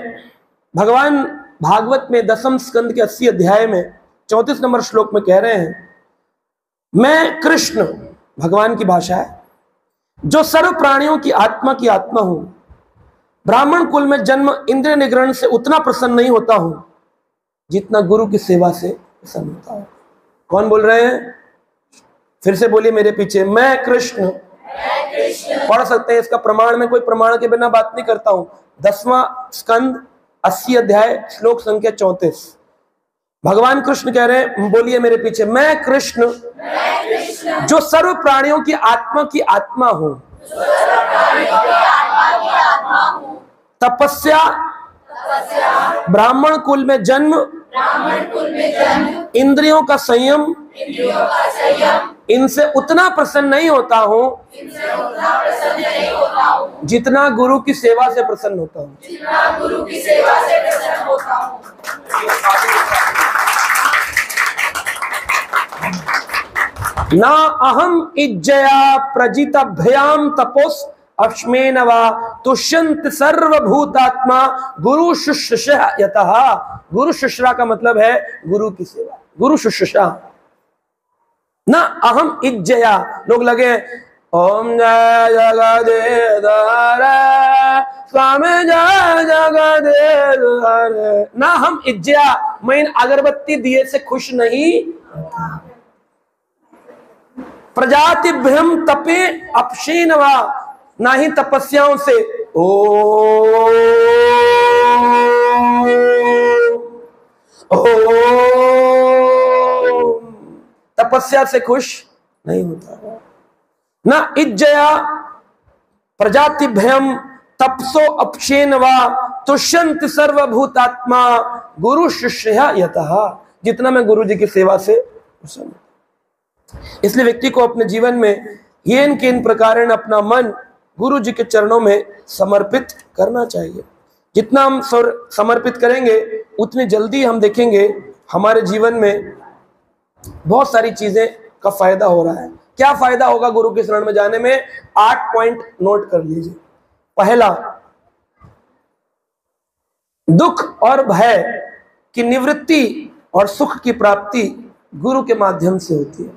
भगवान भागवत में 10वें स्कंद के 80 अध्याय में 34 नंबर श्लोक में कह रहे हैं, मैं कृष्ण, भगवान की भाषा है, जो सर्व प्राणियों की आत्मा हूं, ब्राह्मण कुल में जन्म इंद्रिय निग्रहण से उतना प्रसन्न नहीं होता हूं जितना गुरु की सेवा से प्रसन्न होता हूं। कौन बोल रहे हैं? फिर से बोलिए मेरे पीछे, मैं कृष्ण। पढ़ सकते हैं, इसका प्रमाण में कोई प्रमाण के बिना बात नहीं करता हूं। 10वां स्कंद 80 अध्याय श्लोक संख्या 34, भगवान कृष्ण कह रहे हैं, बोलिए मेरे पीछे, मैं कृष्ण जो सर्व प्राणियों की आत्मा हूं, तपस्या, ब्राह्मण कुल में जन्म, इंद्रियों का संयम, इनसे उतना प्रसन्न नहीं होता हूं जितना गुरु की सेवा से प्रसन्न होता हूं। ना अहम इज्जया प्रजितभ्याम तपोस अश्मेन वा तुष्यंत सर्वभूतात्मा गुरु शुश्रूषा यतः। गुरु शुश्रूषा का मतलब है गुरु की सेवा, गुरु शुश्रूषा। ना अहम इज्जया, लोग लगे ओम जय जगदेव स्वामी जय जगदेव। ना हम इज्जया, मैं इन अगरबत्ती दिए से खुश नहीं। प्रजातिभ्यम तपे अपशीन वा, ना ही तपस्याओं से तपस्या से खुश नहीं होता। ना इज्जया प्रजातिभ्यम तपसो अपशेन वा तुष्यंत सर्वभूतात्मा गुरु शिष्य यतः। जितना मैं गुरु जी की सेवा से प्रसन्न। इसलिए व्यक्ति को अपने जीवन में येन केन प्रकारेण अपना मन गुरु जी के चरणों में समर्पित करना चाहिए। जितना हम समर्पित करेंगे उतनी जल्दी हम देखेंगे हमारे जीवन में बहुत सारी चीजें का फायदा हो रहा है। क्या फायदा होगा गुरु के शरण में जाने में? 8 पॉइंट नोट कर लीजिए। पहला, दुख और भय की निवृत्ति और सुख की प्राप्ति गुरु के माध्यम से होती है।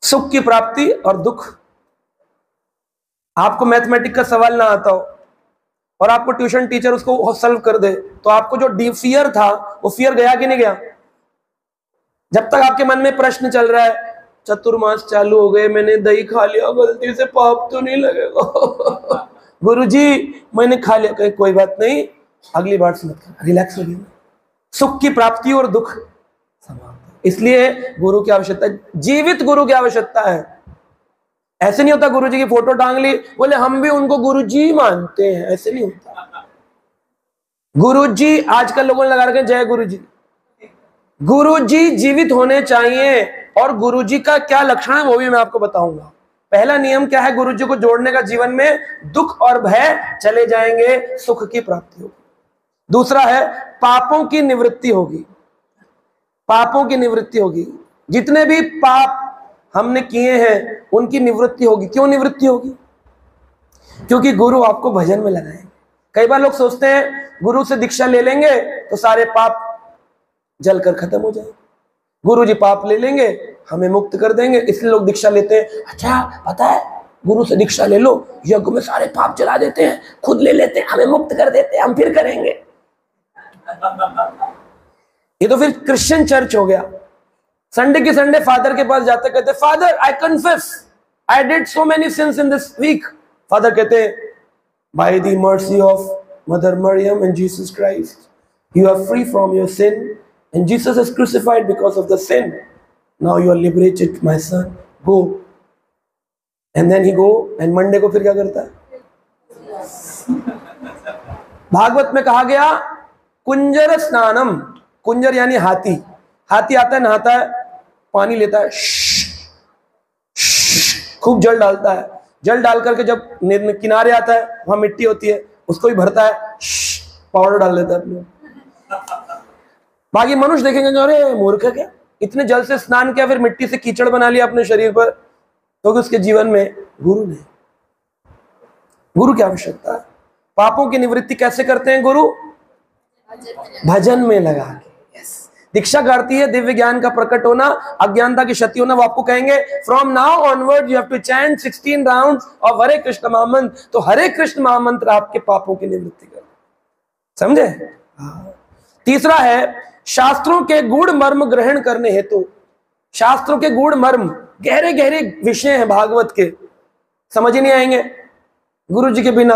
सुख की प्राप्ति और दुख, आपको मैथमेटिक्स का सवाल ना आता हो और आपको ट्यूशन टीचर उसको सॉल्व कर दे, तो आपको जो फियर था वो फियर गया कि नहीं गया? जब तक आपके मन में प्रश्न चल रहा है, चतुर्मास चालू हो गए, मैंने दही खा लिया, गलती से पाप तो नहीं लगेगा? गुरुजी मैंने खा लिया, कहीं कोई बात नहीं, अगली बार से मत करना, रिलैक्स हो गया। सुख की प्राप्ति और दुख समाप्त। इसलिए गुरु की आवश्यकता, जीवित गुरु की आवश्यकता है। ऐसे नहीं होता गुरुजी की फोटो टांग ली, बोले हम भी उनको गुरुजी मानते हैं, ऐसे नहीं होता। गुरुजी आजकल लोगों ने लगा रखे जय गुरुजी। गुरुजी जीवित होने चाहिए, और गुरुजी का क्या लक्षण है वो भी मैं आपको बताऊंगा। पहला नियम क्या है गुरुजी को जोड़ने का जीवन में? दुख और भय चले जाएंगे, सुख की प्राप्ति होगी। दूसरा है पापों की निवृत्ति होगी। पापों की निवृत्ति होगी, जितने भी पाप हमने किए हैं उनकी निवृत्ति होगी। क्यों निवृत्ति होगी? क्योंकि गुरु आपको भजन में लगाएंगे। कई बार लोग सोचते हैं गुरु से दीक्षा ले लेंगे तो सारे पाप जलकर खत्म हो जाएंगे, गुरु जी पाप ले लेंगे हमें मुक्त कर देंगे, इसलिए लोग दीक्षा लेते हैं। अच्छा पता है, गुरु से दीक्षा ले लो, यज्ञ में सारे पाप जला देते हैं, खुद ले लेते हैं, हमें मुक्त कर देते हैं, हम फिर करेंगे। ये तो फिर क्रिश्चियन चर्च हो गया। संडे के संडे फादर के पास जाते, कहते father I confess I did so many sins in this week. Father कहते by the mercy of mother Mariam and Jesus Christ you are free from your sin and Jesus is crucified because of the sin, now you are liberated my son, go. And then he go, and Monday को फिर क्या करता है? भागवत में कहा गया कुंजर स्नानम, कुंजर यानी हाथी। हाथी आता है, नहाता है, पानी लेता है, खूब जल डालता है, जल डाल करके जब किनारे आता है वहां मिट्टी होती है उसको भी भरता है, पाउडर डाल देता है अपने। बाकी मनुष्य देखेंगे अरे मूर्ख है क्या, इतने जल से स्नान किया फिर मिट्टी से कीचड़ बना लिया अपने शरीर पर। तो उसके जीवन में गुरु नहीं, गुरु की आवश्यकता है। पापों की निवृत्ति कैसे करते हैं गुरु? भजन में लगा के। दीक्षा करती है दिव्य ज्ञान का प्रकट होना, अज्ञानता की क्षति होना। वो आपको कहेंगे from now onward you have to chant 16 rounds of Hare Krishna mahamantra. तो हरे कृष्ण महामंत्र आपके पापों की निवृत्ति कर, समझे? तीसरा है शास्त्रों के गूढ़ मर्म ग्रहण करने हेतु। शास्त्रों के गूढ़ मर्म, गहरे गहरे विषय हैं भागवत के, समझ ही नहीं आएंगे गुरु जी के बिना।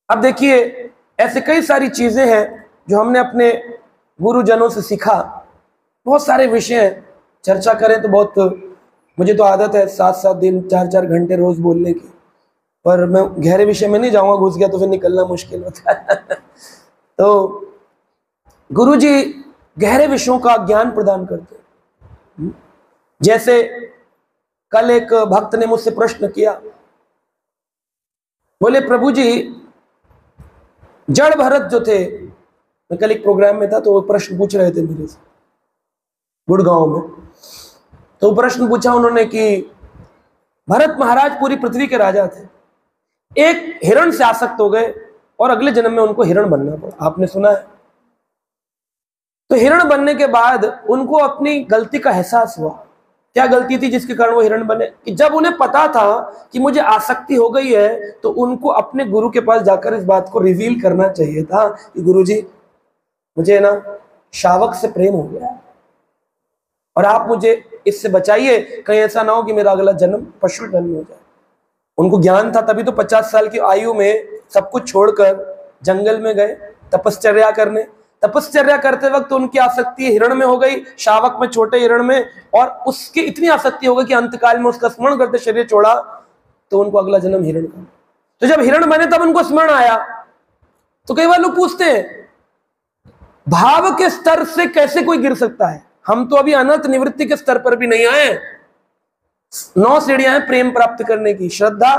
अब देखिए ऐसे कई सारी चीजें हैं जो हमने अपने गुरुजनों से सीखा। बहुत सारे विषय हैं, चर्चा करें तो बहुत, मुझे तो आदत है 7-7 दिन 4-4 घंटे रोज बोलने की, पर मैं गहरे विषय में नहीं जाऊंगा, घुस गया तो फिर निकलना मुश्किल होता है। तो गुरु जी गहरे विषयों का ज्ञान प्रदान करते हैं। जैसे कल एक भक्त ने मुझसे प्रश्न किया, बोले प्रभु जी जड़ भरत जो थे, मैं कल एक प्रोग्राम में था तो वो प्रश्न पूछ रहे थे मेरे से गुड़गांव में। तो प्रश्न पूछा उन्होंने कि भरत महाराज पूरी पृथ्वी के राजा थे, एक हिरण से आसक्त हो गए और अगले जन्म में उनको हिरण बनना पड़ा, आपने सुना है? तो हिरण बनने के बाद उनको अपनी गलती का एहसास हुआ। क्या गलती थी जिसके कारण वो हिरण बने? कि जब उन्हें पता था कि मुझे आसक्ति हो गई है तो उनको अपने गुरु के पास जाकर इस बात को रिवील करना चाहिए था कि गुरुजी मुझे ना शावक से प्रेम हो गया और आप मुझे इससे बचाइए, कहीं ऐसा ना हो कि मेरा अगला जन्म पशु जन्म हो जाए। उनको ज्ञान था, तभी तो 50 साल की आयु में सब कुछ छोड़कर जंगल में गए तपश्चर्या करने। तपश्चर्या करते वक्त उनकी आसक्ति हिरण में हो गई, शावक में, छोटे हिरण में, और उसकी इतनी आसक्ति हो गई कि अंतकाल में उसका स्मरण करते शरीर छोड़ा तो उनको अगला जन्म हिरण का। तो जब हिरण बने तब उनको स्मरण आया। तो कई बार लोग पूछते हैं भाव के स्तर से कैसे कोई गिर सकता है? हम तो अभी अनर्थ निवृत्ति के स्तर पर भी नहीं आए। 9 सीढ़ियां हैं प्रेम प्राप्त करने की: श्रद्धा,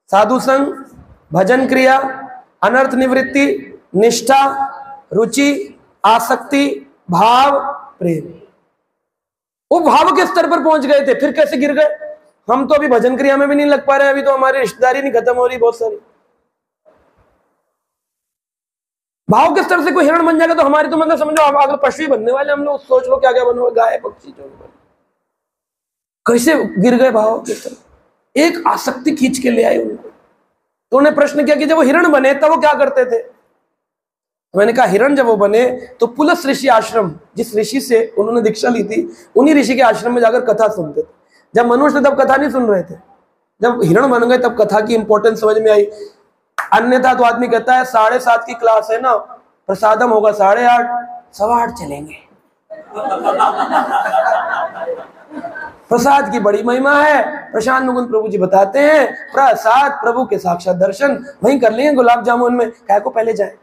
साधु संग, भजन क्रिया, अनर्थ निवृत्ति, निष्ठा, रुचि, आसक्ति, भाव, प्रेम। वो भाव के स्तर पर पहुंच गए थे, फिर कैसे गिर गए? हम तो अभी भजन क्रिया में भी नहीं लग पा रहे, अभी तो हमारी रिश्तेदारी नहीं खत्म हो रही बहुत सारी। भाव के स्तर से कोई हिरण बन जाएगा तो हमारी तो मतलब समझो अगर पशु ही बनने वाले हम लोग, सोच लो क्या क्या बनोगे, गाय पक्षी जो बन। कैसे गिर गए भाव के स्तर? एक आसक्ति खींच के ले आई उनको। तो उन्हें प्रश्न किया कि जब वो हिरण बने तब वो क्या करते थे? तो मैंने कहा हिरण जब वो बने तो पुलस ऋषि आश्रम, जिस ऋषि से उन्होंने दीक्षा ली थी, उन्हीं ऋषि के आश्रम में जाकर कथा सुनते थे। जब मनुष्य तब कथा नहीं सुन रहे थे, जब हिरण बन गए तब कथा की इंपॉर्टेंस समझ में आई। अन्यथा तो आदमी कहता है 7:30 की क्लास है ना, प्रसादम होगा 8:30, 8:15 चलेंगे। प्रसाद की बड़ी महिमा है, प्रशांत मुकुंद प्रभु जी बताते हैं प्रसाद प्रभु के साक्षात दर्शन, वहीं कर लेंगे गुलाब जामुन में, क्या को पहले जाए।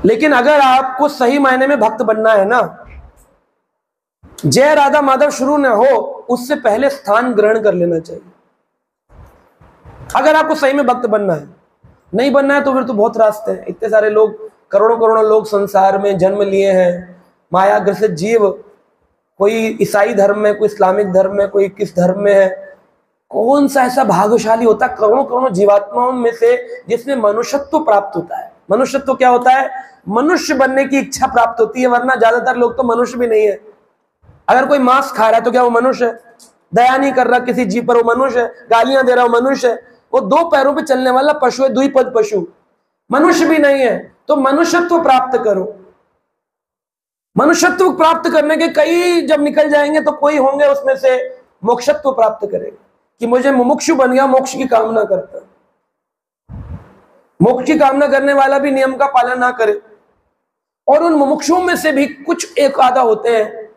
लेकिन अगर आपको सही मायने में भक्त बनना है ना, जय राधा माधव शुरू न हो उससे पहले स्थान ग्रहण कर लेना चाहिए। अगर आपको सही में भक्त बनना है, नहीं बनना है तो फिर तो बहुत रास्ते हैं। इतने सारे लोग, करोड़ों करोड़ों लोग संसार में जन्म लिए हैं, माया ग्रसित जीव, कोई ईसाई धर्म में, कोई इस्लामिक धर्म में, कोई किस धर्म में है। कौन सा ऐसा भाग्यशाली होता है करोड़ों करोड़ों जीवात्माओं में से जिसमें मनुष्यत्व प्राप्त होता है? मनुष्यत्व क्या होता है? मनुष्य बनने की इच्छा प्राप्त होती है, वरना ज्यादातर लोग तो मनुष्य भी नहीं है। अगर कोई मांस खा रहा है तो क्या वो मनुष्य है? दया नहीं कर रहा किसी जीव पर, वो मनुष्य है। गालियां दे रहा वो मनुष्य है। वो 2 पैरों पे चलने वाला पशु है, द्विपद पशु, मनुष्य भी नहीं है। तो मनुष्यत्व प्राप्त करो। मनुष्यत्व प्राप्त करने के कई जब निकल जाएंगे तो कोई होंगे उसमें से मोक्षत्व प्राप्त करेंगे कि मुझे मुमुक्षु बन गया, मोक्ष की कामना करता। मोक्ष की कामना करने वाला भी नियम का पालन ना करे। और उन मुमुक्षुओं में से भी कुछ एक आधा होते हैं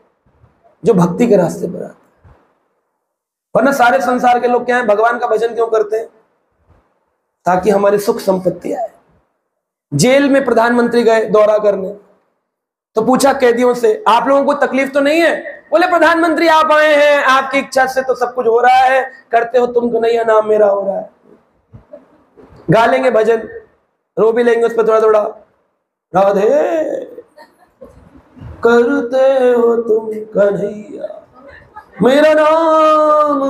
जो भक्ति के रास्ते पर आते हैं। वरना सारे संसार के लोग क्या है, भगवान का भजन क्यों करते हैं? ताकि हमारी सुख संपत्ति आए। जेल में प्रधानमंत्री गए दौरा करने, तो पूछा कैदियों से, आप लोगों को तकलीफ तो नहीं है? बोले प्रधानमंत्री आप आए हैं, आपकी इच्छा से तो सब कुछ हो रहा है, करते हो तुम कन्हैया, नाम मेरा हो रहा है। गा लेंगे भजन, रो भी लेंगे उस पर थोड़ा थोड़ा, राधे करते हो तुम कन्हैया मेरा नाम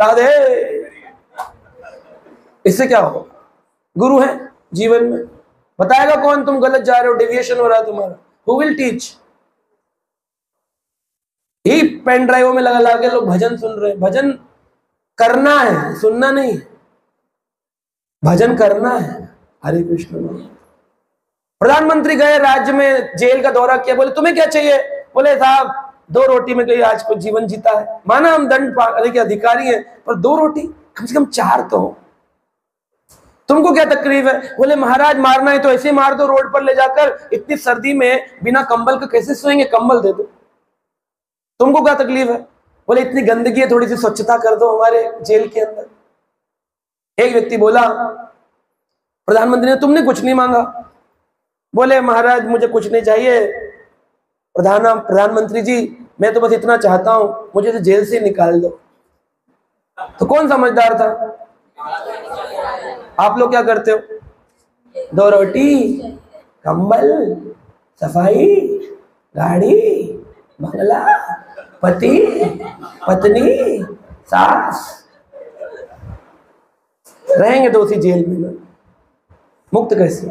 राधे। इससे क्या हो? गुरु है जीवन में, बताएगा कौन तुम गलत जा रहे हो, डेविएशन हो रहा है तुम्हारा? Who will teach? ही पेन ड्राइव में लगा लगा के लोग भजन सुन रहे हैं। भजन करना है, सुनना नहीं। भजन करना है। हरे कृष्ण। प्रधानमंत्री गए राज्य में, जेल का दौरा किया, बोले तुम्हें क्या चाहिए? बोले साहब 2 रोटी में कोई आज को जीवन जीता है, माना हम दंड पाने के अधिकारी हैं, पर 2 रोटी कम से कम 4 तो हो। तुमको क्या तकलीफ है? बोले महाराज मारना है तो ऐसे मार दो, रोड पर ले जाकर, इतनी सर्दी में बिना कंबल के कैसे सोएंगे, कंबल दे दो। तुमको क्या तकलीफ है? बोले इतनी गंदगी है, थोड़ी सी स्वच्छता कर दो हमारे जेल के अंदर। एक व्यक्ति बोला प्रधानमंत्री ने तुमने कुछ नहीं मांगा। बोले महाराज मुझे कुछ नहीं चाहिए, प्रधानमंत्री जी मैं तो बस इतना चाहता हूं, मुझे तो जेल से निकाल दो। तो कौन समझदार था? आप लोग क्या करते हो? 2 रोटी, कंबल, सफाई, गाड़ी, बंगला, पति, पत्नी, सास, रहेंगे तो उसी जेल में ना, मुक्त कैसे?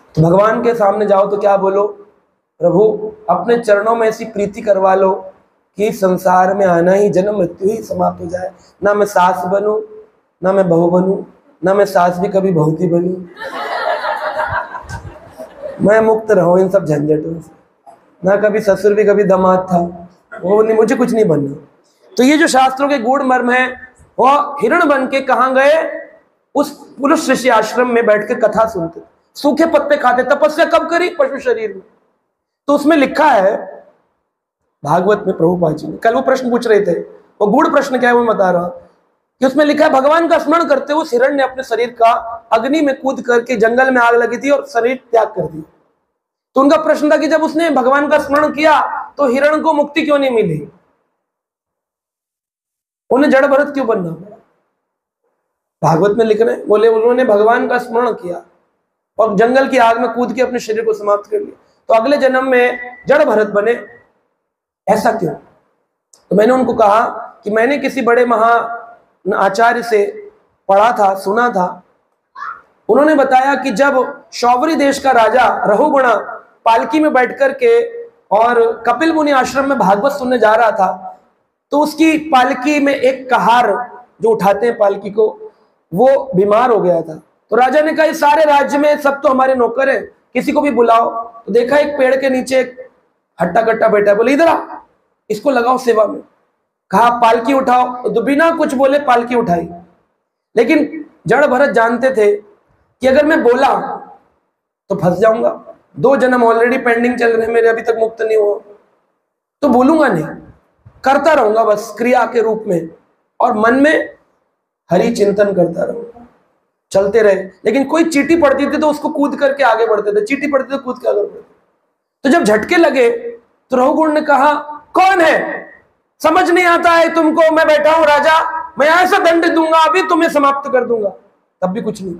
तो भगवान के सामने जाओ तो क्या बोलो? प्रभु अपने चरणों में ऐसी प्रीति करवा लो कि संसार में आना ही, जन्म मृत्यु ही समाप्त हो जाए। ना मैं सास बनूं, ना मैं बहू बनूं, ना मैं सास भी कभी बहू की बनूं, मैं मुक्त रहूं इन सब झंझटों से। ना कभी ससुर भी कभी दामाद था, वो नहीं, मुझे कुछ नहीं बनना। तो ये जो शास्त्रों के गूढ़ मर्म है, वो हिरण बन के कहां गए? उस पुरुष ऋषि आश्रम में बैठ के कथा सुनते, सूखे पत्ते खाते। तपस्या कब करी? पशु शरीर में। तो उसमें लिखा है भागवत में, प्रभुपाद जी ने कल वो प्रश्न पूछ रहे थे, वो गूढ़ प्रश्न क्या है वो बता रहा हूं। कि उसमें लिखा है भगवान का स्मरण करते हुए हिरण ने अपने शरीर का अग्नि में कूद करके जंगल में आग लगी थी और शरीर त्याग कर दिया। तो उनका प्रश्न था कि जब उसने भगवान का स्मरण किया तो हिरण को मुक्ति क्यों नहीं मिली, उन्हें जड़ भरत क्यों बनना पड़ा? भागवत में लिख रहे हैं, बोले उन्होंने भगवान का स्मरण किया और जंगल की आग में कूद के अपने शरीर को समाप्त कर लिया, तो अगले जन्म में जड़ भरत बने, ऐसा क्यों? तो मैंने उनको कहा कि मैंने किसी बड़े महा आचार्य से पढ़ा था, सुना था, उन्होंने बताया कि जब शौवरी देश का राजा रहुगुणा पालकी में बैठ करके और कपिल मुनि आश्रम में भागवत सुनने जा रहा था, तो उसकी पालकी में एक कहार जो उठाते हैं पालकी को, वो बीमार हो गया था। तो राजा ने कहा सारे राज्य में सब तो हमारे नौकर हैं, किसी को भी बुलाओ। तो देखा एक पेड़ के नीचे एक हट्टा कट्टा बैठा है, बोले इधर आ, इसको लगाओ सेवा में। कहा पालकी उठाओ, तो बिना कुछ बोले पालकी उठाई। लेकिन जड़ भरत जानते थे कि अगर मैं बोला तो फंस जाऊंगा, 2 जन्म ऑलरेडी पेंडिंग चल रहे मेरे, अभी तक मुक्त नहीं हुआ, तो बोलूंगा नहीं, करता रहूंगा बस क्रिया के रूप में, और मन में हरि चिंतन करता रहूंगा, चलते रहे। लेकिन कोई चींटी पड़ती थी तो उसको कूद करके आगे बढ़ते थे, चींटी पड़ती तो कूद के आगे बढ़ते। तो जब झटके लगे तो रहुगुण ने कहा कौन है, समझ नहीं आता है तुमको, मैं बैठा हूं राजा, मैं ऐसा दंड दूंगा अभी तुम्हें समाप्त कर दूंगा, तब भी कुछ नहीं।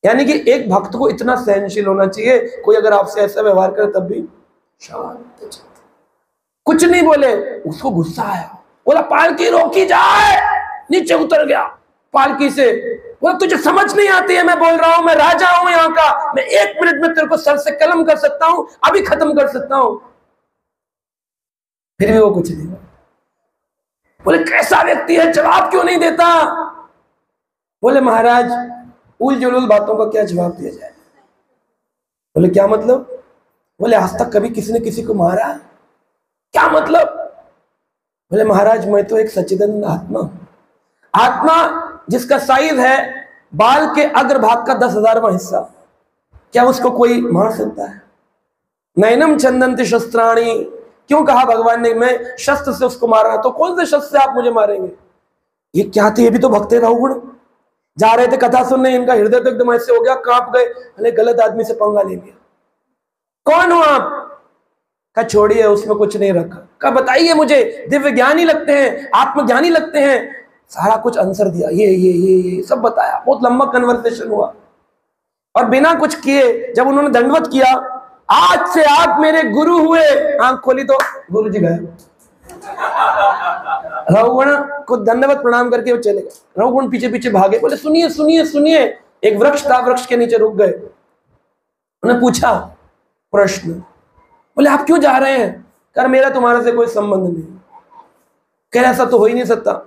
यानी कि एक भक्त को इतना सहनशील होना चाहिए, कोई अगर आपसे ऐसा व्यवहार करे तब भी शांत, कुछ नहीं बोले। उसको गुस्सा आया, बोला पालकी रोकी जाए, नीचे उतर गया पालकी से, बोला तुझे समझ नहीं आती है, मैं बोल रहा हूं, मैं राजा हूं यहाँ का, मैं 1 मिनट में तेरे को सर से कलम कर सकता हूं, अभी खत्म कर सकता हूं। फिर भी वो कुछ नहीं बोला। बोले कैसा व्यक्ति है, जवाब क्यों नहीं देता? बोले महाराज उल जुलूल बातों का क्या जवाब दिया जाए। बोले क्या मतलब? बोले आज तक कभी किसी ने किसी को मारा? क्या मतलब? बोले महाराज मैं तो एक सच्चिदानंद आत्मा हूं, आत्मा जिसका साइज है बाल के अग्रभाग का 10,000वां हिस्सा, क्या उसको कोई मार सकता है? नैनम चंदंति शस्त्राणी, क्यों कहा भगवान ने मैं शस्त्र से उसको मारा, तो कौन से शस्त्र से आप मुझे मारेंगे? ये क्या थे, ये भी तो भक्त थे रहुगुण, जा रहे थे कथा सुनने, इनका हृदय तो एकदम ऐसे हो गया, कांप गए, अरे गलत आदमी से पंगा ले लिया। कौन हो आप? का छोड़िए, उसमें कुछ नहीं रखा। का बताइए मुझे, दिव्य ज्ञानी लगते हैं, आत्मज्ञानी लगते हैं, सारा कुछ आंसर दिया, ये सब बताया, बहुत लंबा कन्वर्सेशन हुआ। और बिना कुछ किए जब उन्होंने दंडवत किया, आज से आप मेरे गुरु हुए, आंख खोली तो गुरु जी गए। रहुगुण को धन्यवाद प्रणाम करके वो चले गए। रहुगुण पीछे पीछे भागे, बोले सुनिए सुनिए सुनिए। एक वृक्ष था, वृक्ष के नीचे रुक गए, उन्हें पूछा प्रश्न, बोले आप क्यों जा रहे हैं? कर मेरा तुम्हारे से कोई संबंध नहीं। कह ऐसा तो हो ही नहीं सकता,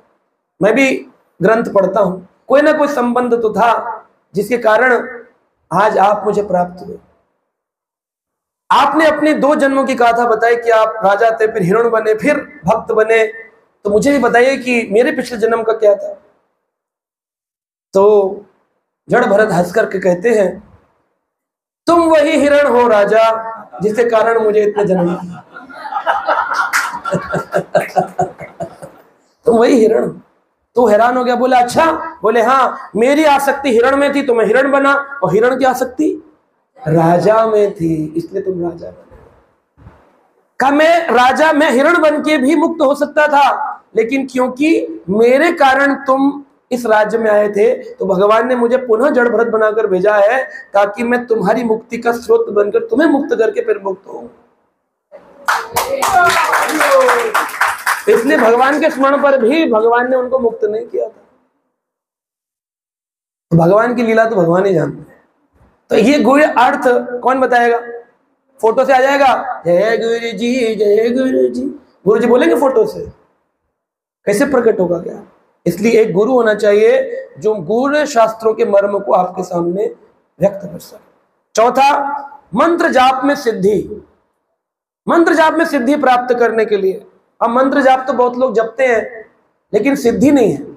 मैं भी ग्रंथ पढ़ता हूं, कोई ना कोई संबंध तो था जिसके कारण आज आप मुझे प्राप्त हुए। आपने अपने 2 जन्मों की गाथा बताई कि आप राजा थे, फिर हिरण बने, फिर भक्त बने, तो मुझे भी बताइए कि मेरे पिछले जन्म का क्या था। तो जड़ भरत हंस करके कहते हैं तुम वही हिरण हो राजा जिसके कारण मुझे इतने जन्म तुम वही हिरण। तो हैरान हो गया, बोले अच्छा? बोले हाँ, मेरी आसक्ति हिरण में थी तो मैं हिरण बना, और हिरण की आसक्ति राजा में थी, इसलिए तुम राजा बने। का मैं राजा, मैं हिरण बन के भी मुक्त हो सकता था, लेकिन क्योंकि मेरे कारण तुम इस राज्य में आए थे, तो भगवान ने मुझे पुनः जड़ भरत बनाकर भेजा है, ताकि मैं तुम्हारी मुक्ति का स्रोत बनकर तुम्हें मुक्त करके फिर मुक्त हूं। इसलिए भगवान के स्मरण पर भी भगवान ने उनको मुक्त नहीं किया था। तो भगवान की लीला तो भगवान ही जानते हैं। तो ये गुरु अर्थ कौन बताएगा? फोटो से आ जाएगा, जय गुरु जी जय गुरु जी, गुरु जी बोलेंगे फोटो से? कैसे प्रकट होगा क्या? इसलिए एक गुरु होना चाहिए जो गुरु शास्त्रों के मर्म को आपके सामने व्यक्त कर सके। चौथा, मंत्र जाप में सिद्धि। मंत्र जाप में सिद्धि प्राप्त करने के लिए, अब मंत्र जाप तो बहुत लोग जपते हैं लेकिन सिद्धि नहीं है।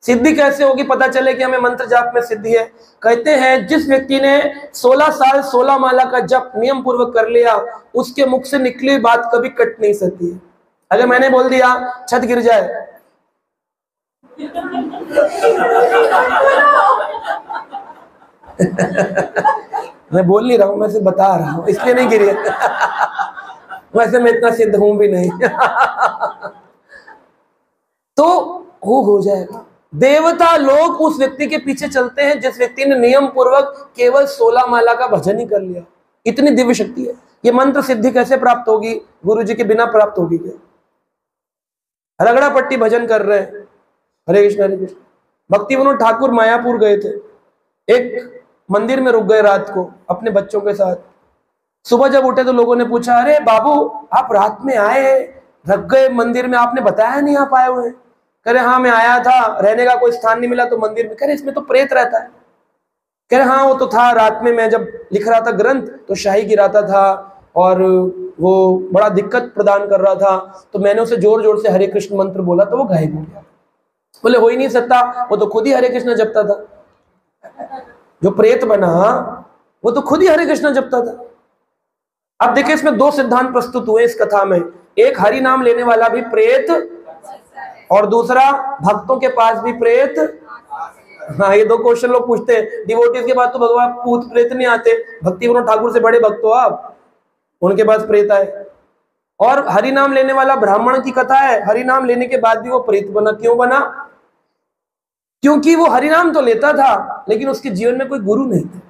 सिद्धि कैसे होगी पता चले कि हमें मंत्र जाप में सिद्धि है? कहते हैं जिस व्यक्ति ने 16 साल 16 माला का जप नियम पूर्वक कर लिया, उसके मुख से निकली बात कभी कट नहीं सकती है। अगर मैंने बोल दिया छत गिर जाए, मैं बोल नहीं रहा हूं, मैं सिर्फ बता रहा हूं, इसलिए नहीं गिरी। वैसे मैं इतना सिद्ध हूं भी नहीं। तो वो हो जाएगा। देवता लोग उस व्यक्ति के पीछे चलते हैं जिस व्यक्ति ने नियम पूर्वक केवल 16 माला का भजन ही कर लिया। इतनी दिव्य शक्ति है। ये मंत्र सिद्धि कैसे प्राप्त होगी? गुरु जी के बिना प्राप्त होगी क्या? रगड़ा पट्टी भजन कर रहे हैं, हरे कृष्ण हरे कृष्ण। भक्ति विनोद ठाकुर मायापुर गए थे, एक मंदिर में रुक गए रात को अपने बच्चों के साथ। सुबह जब उठे तो लोगों ने पूछा, अरे बाबू आप रात में आए, रख गए मंदिर में, आपने बताया नहीं आप आए हुए हैं। कह रहे हाँ मैं आया था, रहने का कोई स्थान नहीं मिला तो मंदिर में। कह रहे इसमें तो प्रेत रहता है। कह रहे हाँ वो तो था, रात में मैं जब लिख रहा था ग्रंथ तो शाही गिराता था और वो बड़ा दिक्कत प्रदान कर रहा था, तो मैंने उसे जोर जोर से हरे कृष्ण मंत्र बोला तो वो गायब हो गया। बोले हो ही नहीं सकता, वो तो खुद ही हरे कृष्ण जपता था। जो प्रेत बना वो तो खुद ही हरे कृष्ण जपता था। अब देखिए इसमें दो सिद्धांत प्रस्तुत हुए इस कथा में। एक हरि नाम लेने वाला भी प्रेत और दूसरा भक्तों के पास भी प्रेत। हाँ ये दो क्वेश्चन लोग पूछते हैं। डिवोटीज के पास तो भगवान भूत प्रेत नहीं आते, भक्ति विनोद ठाकुर से बड़े भक्त हो आप, उनके पास प्रेत आए। और हरि नाम लेने वाला ब्राह्मण की कथा है, हरि नाम लेने के बाद भी वो प्रेत बना। क्यों बना? क्योंकि वो हरि नाम तो लेता था लेकिन उसके जीवन में कोई गुरु नहीं था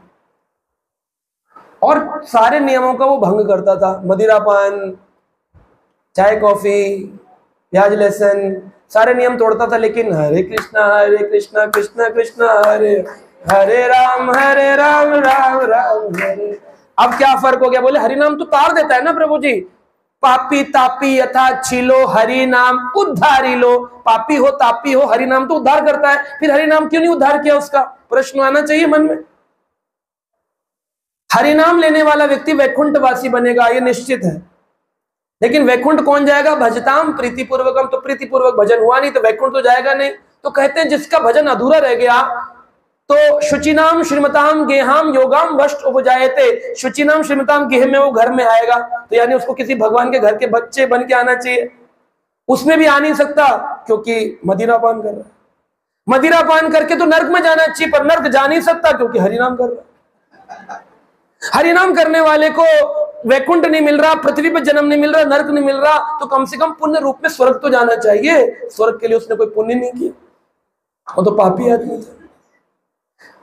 और सारे नियमों का वो भंग करता था। मदिरा पान, चाय कॉफी, प्याज लहसुन, सारे नियम तोड़ता था। लेकिन हरे कृष्णा कृष्णा कृष्णा हरे हरे राम राम राम हरे। अब क्या फर्क हो गया? बोले हरि नाम तो तार देता है ना प्रभु जी। पापी तापी यथा छीलो हरि नाम उद्धारी लो। पापी हो तापी हो, हरि नाम तो उद्धार करता है, फिर हरि नाम क्यों नहीं उद्धार किया? उसका प्रश्न आना चाहिए मन में। हरि नाम लेने वाला व्यक्ति वैकुंठवासी बनेगा, ये निश्चित है। लेकिन वैकुंठ कौन जाएगा? भजताम प्रीतिपूर्वकम। तो प्रीतिपूर्वक भजन हुआ नहीं तो वैकुंठ तो जाएगा नहीं। तो कहते हैं जिसका भजन अधूरा रह गया तो शुचिनाम श्रीमताम गेहाम योगाम वष्ट उपजायते। शुचिनाम श्रीमताम गेह में वो घर में आएगा, तो यानी उसको किसी भगवान के घर के बच्चे बन के आना चाहिए। उसमें भी आ नहीं सकता क्योंकि मदिरा पान कर रहा है। मदिरा पान करके तो नर्क में जाना चाहिए, पर नर्क जा नहीं सकता क्योंकि हरिनाम कर रहा है। हरिनाम करने वाले को वैकुंठ नहीं मिल रहा, पृथ्वी पर जन्म नहीं मिल रहा, नर्क नहीं मिल रहा, तो कम से कम पुण्य रूप में स्वर्ग तो जाना चाहिए। स्वर्ग के लिए उसने कोई पुण्य नहीं किया, वो तो पापी आदमी था।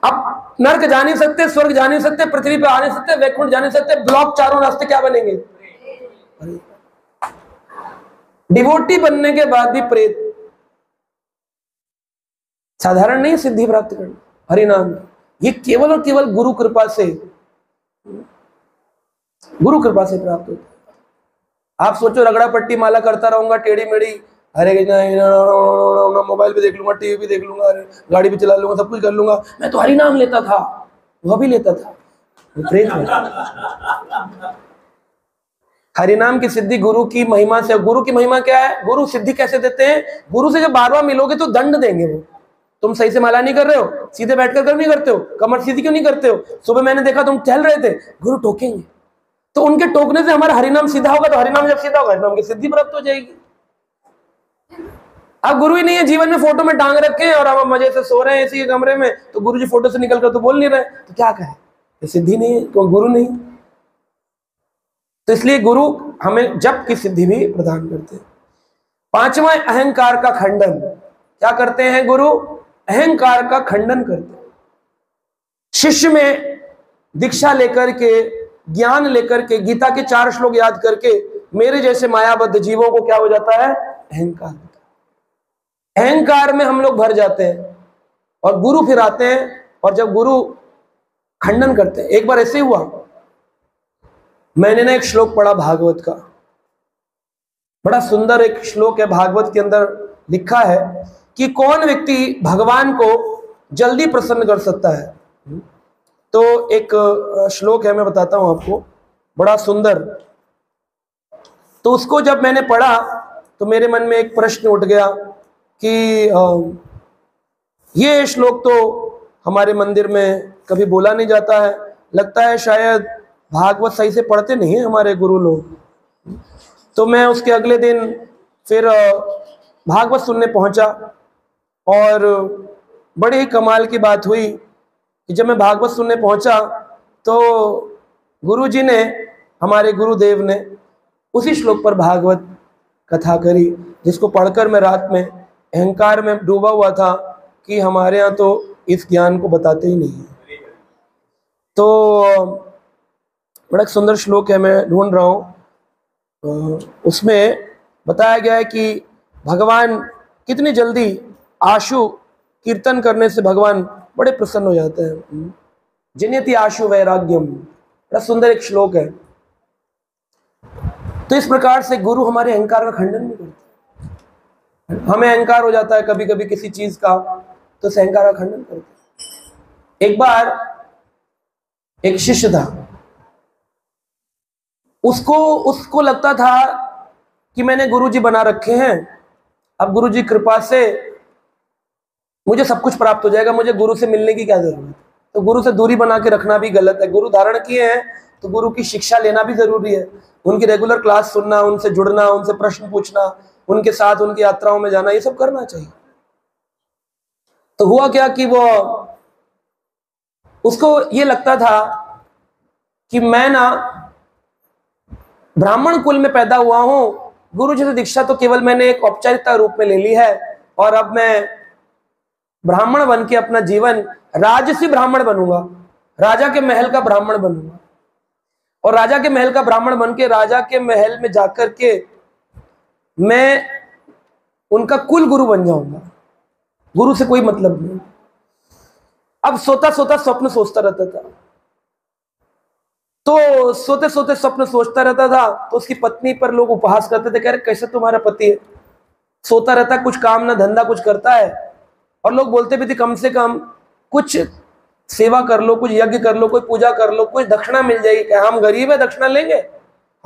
अब नर्क जा नहीं सकते, स्वर्ग जा नहीं सकते, पृथ्वी पे आ नहीं सकते, वैकुंठ जा नहीं सकते, ब्लॉक चारों रास्ते क्या बनेंगे? डिवोटी बनने के बाद भी प्रेत। साधारण नहीं सिद्धि प्राप्त करना हरिनाम, ये केवल और केवल गुरु कृपा से, गुरु कृपा से प्राप्त होता है। आप सोचो रगड़ा पट्टी माला करता रहूंगा टेढ़ी मेढ़ी, हरे कृष्णा, मोबाइल पे देख लूंगा, टीवी पे देख लूंगा, गाड़ी पे चला लूंगा, सब कुछ कर लूंगा, मैं तो हरि नाम लेता था, वह भी लेता था, प्रेत में। हरि नाम की सिद्धि गुरु की महिमा से। गुरु की महिमा क्या है? गुरु सिद्धि कैसे देते हैं? गुरु से जब बार बार मिलोगे तो दंड देंगे वो। तुम सही से माला नहीं कर रहे हो, सीधे बैठकर कर नहीं करते हो, कमर सीधी क्यों नहीं करते हो, सुबह मैंने देखा तुम चल रहे थे, गुरु टोकेंगे। तो उनके टोकने से हमारा हरिनाम सीधा होगा, तो हरिनाम जब सीधा होगा हरिनाम की सिद्धि प्राप्त हो जाएगी। अब गुरु ही नहीं है, जीवन में फोटो में टांग रखे हैं और हम मजे से सो रहे हैं इसी कमरे में, तो गुरु जी फोटो से निकल कर तो बोल नहीं रहे, तो क्या कहें? ये सिद्धि नहीं है, क्यों? गुरु नहीं। तो इसलिए गुरु हमें जप की सिद्धि भी प्रदान करते हैं। पांचवा, अहंकार का खंडन। क्या करते हैं गुरु? अहंकार का खंडन करते हैं। शिष्य में दीक्षा लेकर के, ज्ञान लेकर के, गीता के 4 श्लोक याद करके मेरे जैसे मायाबद्ध जीवों को क्या हो जाता है? अहंकार। अहंकार में हम लोग भर जाते हैं और गुरु फिर आते हैं और जब गुरु खंडन करते हैं। एक बार ऐसे ही हुआ, मैंने ना एक श्लोक पढ़ा भागवत का, बड़ा सुंदर एक श्लोक है भागवत के अंदर। लिखा है कि कौन व्यक्ति भगवान को जल्दी प्रसन्न कर सकता है। तो एक श्लोक है, मैं बताता हूं आपको, बड़ा सुंदर। तो उसको जब मैंने पढ़ा तो मेरे मन में एक प्रश्न उठ गया कि ये श्लोक तो हमारे मंदिर में कभी बोला नहीं जाता है, लगता है शायद भागवत सही से पढ़ते नहीं है हमारे गुरु लोग। तो मैं उसके अगले दिन फिर भागवत सुनने पहुंचा और बड़ी ही कमाल की बात हुई कि जब मैं भागवत सुनने पहुंचा तो गुरु जी ने, हमारे गुरुदेव ने उसी श्लोक पर भागवत कथा करी, जिसको पढ़कर मैं रात में अहंकार में डूबा हुआ था कि हमारे यहाँ तो इस ज्ञान को बताते ही नहीं है। तो बड़ा एक सुंदर श्लोक है, मैं ढूंढ रहा हूँ। उसमें बताया गया है कि भगवान कितनी जल्दी आशु कीर्तन करने से भगवान बड़े प्रसन्न हो जाते हैं। जनयति आशु वैराग्यम, बड़ा सुंदर एक श्लोक है। तो इस प्रकार से गुरु हमारे अहंकार का खंडन नहीं करते। हमें अहंकार हो जाता है कभी कभी किसी चीज का, तो उस अहंकार का खंडन करते। एक बार एक शिष्य था, उसको लगता था कि मैंने गुरुजी बना रखे हैं, अब गुरुजी कृपा से मुझे सब कुछ प्राप्त हो जाएगा, मुझे गुरु से मिलने की क्या जरूरत है। तो गुरु से दूरी बना के रखना भी गलत है। गुरु धारण किए हैं तो गुरु की शिक्षा लेना भी जरूरी है, उनकी रेगुलर क्लास सुनना, उनसे जुड़ना, उनसे प्रश्न पूछना, उनके साथ उनकी यात्राओं में जाना, ये सब करना चाहिए। तो हुआ क्या कि उसको ये लगता था कि मैं ना ब्राह्मण कुल में पैदा हुआ हूं, गुरु जी से दीक्षा तो केवल मैंने एक औपचारिकता रूप में ले ली है, और अब मैं ब्राह्मण बन के अपना जीवन राजसी ब्राह्मण बनूंगा, राजा के महल का ब्राह्मण बनूंगा, और राजा के महल का ब्राह्मण बन के राजा के महल में जाकर के मैं उनका कुल गुरु बन जाऊंगा, गुरु से कोई मतलब नहीं। अब सोता सोता स्वप्न सोचता रहता था। तो सोते सोते स्वप्न सोचता रहता था तो उसकी पत्नी पर लोग उपहास करते थे, कह रहे कैसे तुम्हारा पति है, सोता रहता, कुछ काम ना धंधा कुछ करता है। और लोग बोलते भी थे कम से कम कुछ सेवा कर लो, कुछ यज्ञ कर लो, कोई पूजा कर लो, कुछ दक्षिणा मिल जाएगी। क्या हम गरीब है दक्षिणा लेंगे?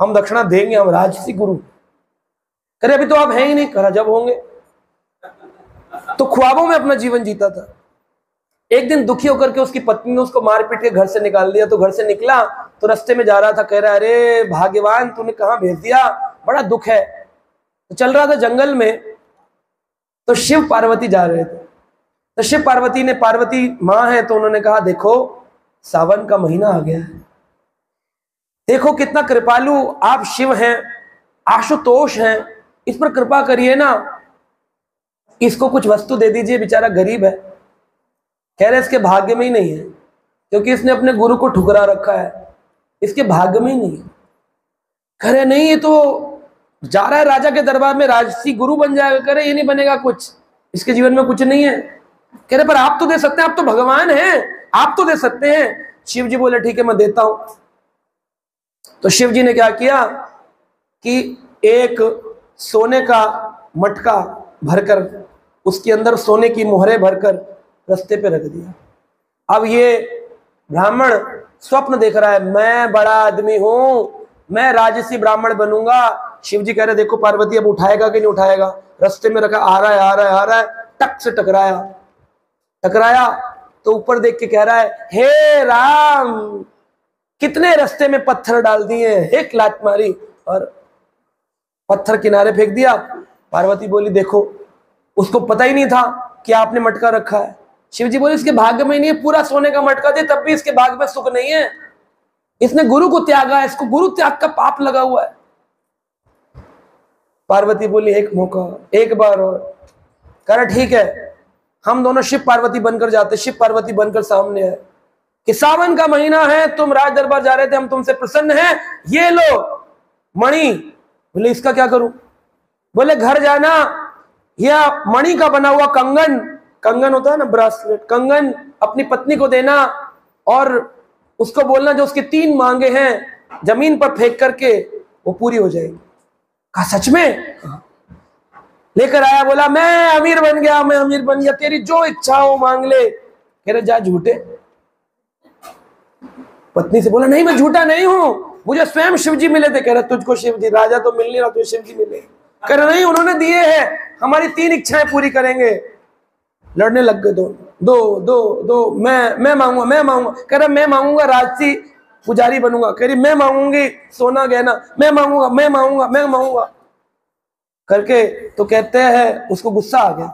हम दक्षिणा देंगे, हम राजसी गुरु। करे अभी तो आप हैं ही नहीं, करा जब होंगे। तो ख्वाबों में अपना जीवन जीता था। एक दिन दुखी होकर के उसकी पत्नी ने उसको मार पीट के घर से निकाल दिया। तो घर से निकला तो रास्ते में जा रहा था, कह रहा अरे भाग्यवान तूने कहां भेज दिया, बड़ा दुख है। तो चल रहा था जंगल में, तो शिव पार्वती जा रहे थे। तो शिव पार्वती ने, पार्वती माँ है तो उन्होंने कहा देखो सावन का महीना आ गया है, देखो कितना कृपालु आप शिव हैं, आशुतोष हैं, इस पर कृपा करिए ना, इसको कुछ वस्तु दे दीजिए, बेचारा गरीब है। कह रहे इसके भाग्य में ही नहीं है, क्योंकि इसने अपने गुरु को ठुकरा रखा है, इसके भाग्य में ही नहीं है। कह रहे नहीं, ये तो जा रहा है राजा के दरबार में, राजसी गुरु बन जाएगा। कह रहे ये नहीं बनेगा, कुछ इसके जीवन में कुछ नहीं है। कह रहे पर आप तो दे सकते हैं, आप तो भगवान हैं, आप तो दे सकते हैं। शिव जी बोले ठीक है मैं देता हूं। तो शिव जी ने क्या किया कि एक सोने का मटका भरकर, उसके अंदर सोने की मोहरें भरकर रास्ते पे रख दिया। अब ये ब्राह्मण स्वप्न देख रहा है, मैं बड़ा आदमी हूं, मैं राजसी ब्राह्मण बनूंगा। शिव जी कह रहे देखो पार्वती अब उठाएगा कि नहीं उठाएगा। रास्ते में रखा, आ रहा है आ रहा है आ रहा है, टक से टकराया तो ऊपर देख के कह रहा है हे राम, कितने रास्ते में पत्थर डाल दिए, एक लात मारी और पत्थर किनारे फेंक दिया। पार्वती बोली देखो, उसको पता ही नहीं था कि आपने मटका रखा है। शिव जी बोले इसके भाग्य में नहीं है, पूरा सोने का मटका दे तब भी इसके भाग्य में सुख नहीं है, इसने गुरु को त्यागा है, इसको गुरु त्याग का पाप लगा हुआ है। पार्वती बोली एक मौका, एक बार और। कह रहा ठीक है, हम दोनों शिव पार्वती बनकर जाते। शिव पार्वती बनकर सामने है कि सावन का महीना है, तुम राज दरबार जा रहे थे, हम तुमसे प्रसन्न हैं, ये लो मणि। बोले इसका क्या करूं? बोले घर जाना, यह मणि का बना हुआ कंगन, कंगन होता है ना ब्रासलेट, कंगन अपनी पत्नी को देना और उसको बोलना जो उसकी 3 मांगे हैं जमीन पर फेंक करके वो पूरी हो जाएगी। कहा सच में? लेकर आया, बोला मैं अमीर बन गया, मैं अमीर बन गया, तेरी जो इच्छा हो मांग ले। कह रहे जा झूठे। पत्नी से बोला नहीं मैं झूठा नहीं हूं, मुझे स्वयं शिव जी मिले थे। कह रहे तुझको शिव जी, राजा तो मिल नहीं रहा, तुझे शिव जी मिले। कह रहे नहीं उन्होंने दिए हैं, हमारी 3 इच्छाएं पूरी करेंगे। लड़ने लग गए दो, मैं मांगूंगा। कह रहा मैं मांगूंगा राजसी पुजारी बनूंगा। कह रही मैं मांगूंगी सोना गहना, मैं मांगूंगा करके। तो कहते हैं उसको गुस्सा आ गया।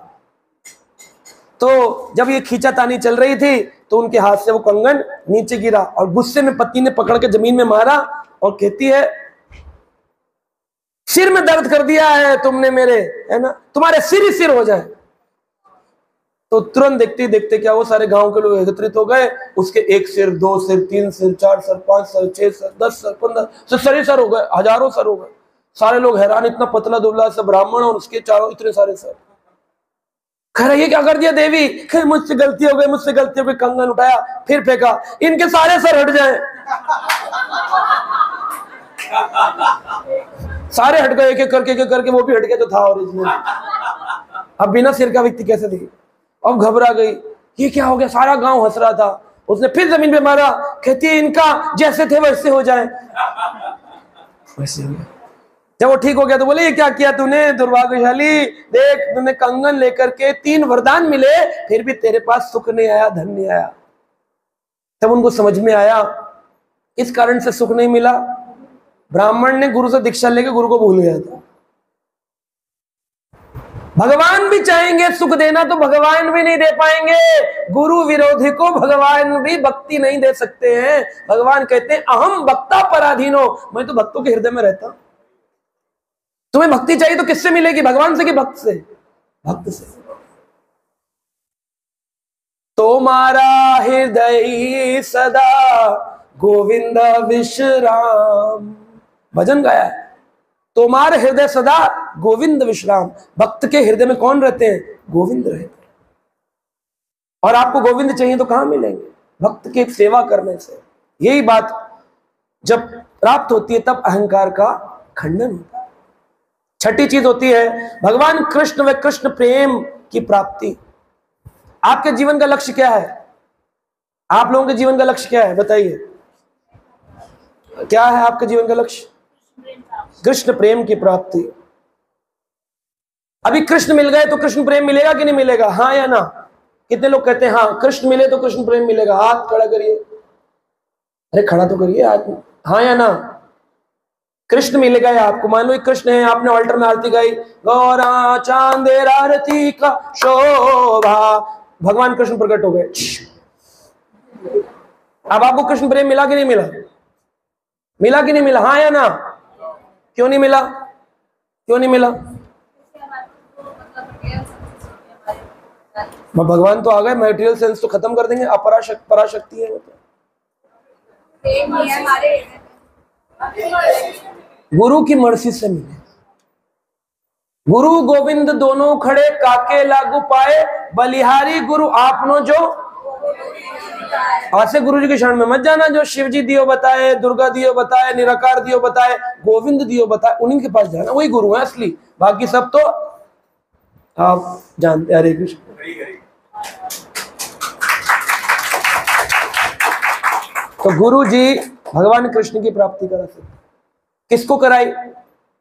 तो जब ये खींचातानी चल रही थी तो उनके हाथ से वो कंगन नीचे गिरा और गुस्से में पति ने पकड़ के जमीन में मारा और कहती है, सिर में दर्द कर दिया है तुमने मेरे, है ना, तुम्हारे सिर ही सिर हो जाए। तो तुरंत देखते देखते क्या वो सारे गांव के लोग एकत्रित हो गए, उसके 1 सिर 2 सिर 3 सिर 4 सर 5 सर 6 सर 10 सर 15 सर सर ही सर हो गए, हजारों सर हो गए। सारे लोग हैरान, इतना पतला दुबला सा ब्राह्मण और उसके चारों इतने सारे सर। कह रहा ये क्या कर दिया देवी, मुझसे गलती हो गई, मुझसे गलती हो गई। कंगन उठाया फिर फेंका, इनके सारे सर हट जाए। सारे हट गए, एक एक करके वो भी हट गया जो था ओरिजिनल। अब बिना सिर का व्यक्ति कैसे दिखे। अब घबरा गई, ये क्या हो गया, सारा गांव हंस रहा था। उसने फिर जमीन पे मारा, कहती है इनका जैसे थे वैसे हो जाए। वैसे हो गया। जब वो ठीक हो गया तो बोले ये क्या किया तूने दुर्भाग्यशाली, देख तूने कंगन लेकर के 3 वरदान मिले फिर भी तेरे पास सुख नहीं आया, धन नहीं आया। तब उनको समझ में आया इस कारण से सुख नहीं मिला, ब्राह्मण ने गुरु से दीक्षा लेकर गुरु को भूल गया था। भगवान भी चाहेंगे सुख देना तो भगवान भी नहीं दे पाएंगे। गुरु विरोधी को भगवान भी भक्ति नहीं दे सकते हैं। भगवान कहते हैं अहम भक्ता पराधीनो, मैं तो भक्तों के हृदय में रहता हूं। तुम्हें भक्ति चाहिए तो किससे मिलेगी, भगवान से कि भक्त से? भक्त से। तुम्हारा हृदय सदा गोविंद विश्राम, भजन गाया है। तुम्हारे हृदय सदा गोविंद विश्राम। भक्त के हृदय में कौन रहते हैं? गोविंद रहते हैं। और आपको गोविंद चाहिए तो कहां मिलेंगे? भक्त की सेवा करने से। यही बात जब प्राप्त होती है तब अहंकार का खंडन होता है। छठी चीज होती है भगवान कृष्ण व कृष्ण प्रेम की प्राप्ति। आपके जीवन का लक्ष्य क्या है? आप लोगों के जीवन का लक्ष्य क्या है बताइए, क्या है आपके जीवन का लक्ष्य? कृष्ण प्रेम की प्राप्ति। अभी कृष्ण मिल गए तो कृष्ण प्रेम मिलेगा कि नहीं मिलेगा? हाँ या ना? कितने लोग कहते हैं हाँ कृष्ण मिले तो कृष्ण प्रेम मिलेगा? हाथ खड़ा करिए। अरे खड़ा तो करिए हाथ। हाँ या ना? कृष्ण मिलेगा या आपको? मान लो एक कृष्ण है, आपने ऑल्टर में आरती गाई, गौरा चांदेर आरती का शोभा, भगवान कृष्ण प्रकट हो गए। अब आपको कृष्ण प्रेम मिला कि नहीं मिला? मिला कि नहीं मिला? हाँ या ना? क्यों नहीं मिला? क्यों नहीं मिला? भगवान तो आ गए, मटेरियल सेंस तो खत्म कर देंगे, पराशक्ति है। गुरु की मर्जी से मिले। गुरु गोविंद दोनों खड़े, काके लागू पाए, बलिहारी गुरु आपनो जो। ऐसे गुरु जी के शरण में मत जाना जो शिव जी दियो बताए, दुर्गा दियो बताए, निराकार दियो बताए, गोविंद दियो बताए, उन्हीं के पास जाना। वही गुरु है असली, बाकी सब तो आप जानते। हरे कृष्ण। तो गुरु जी भगवान कृष्ण की प्राप्ति करा सकते। किसको कराई?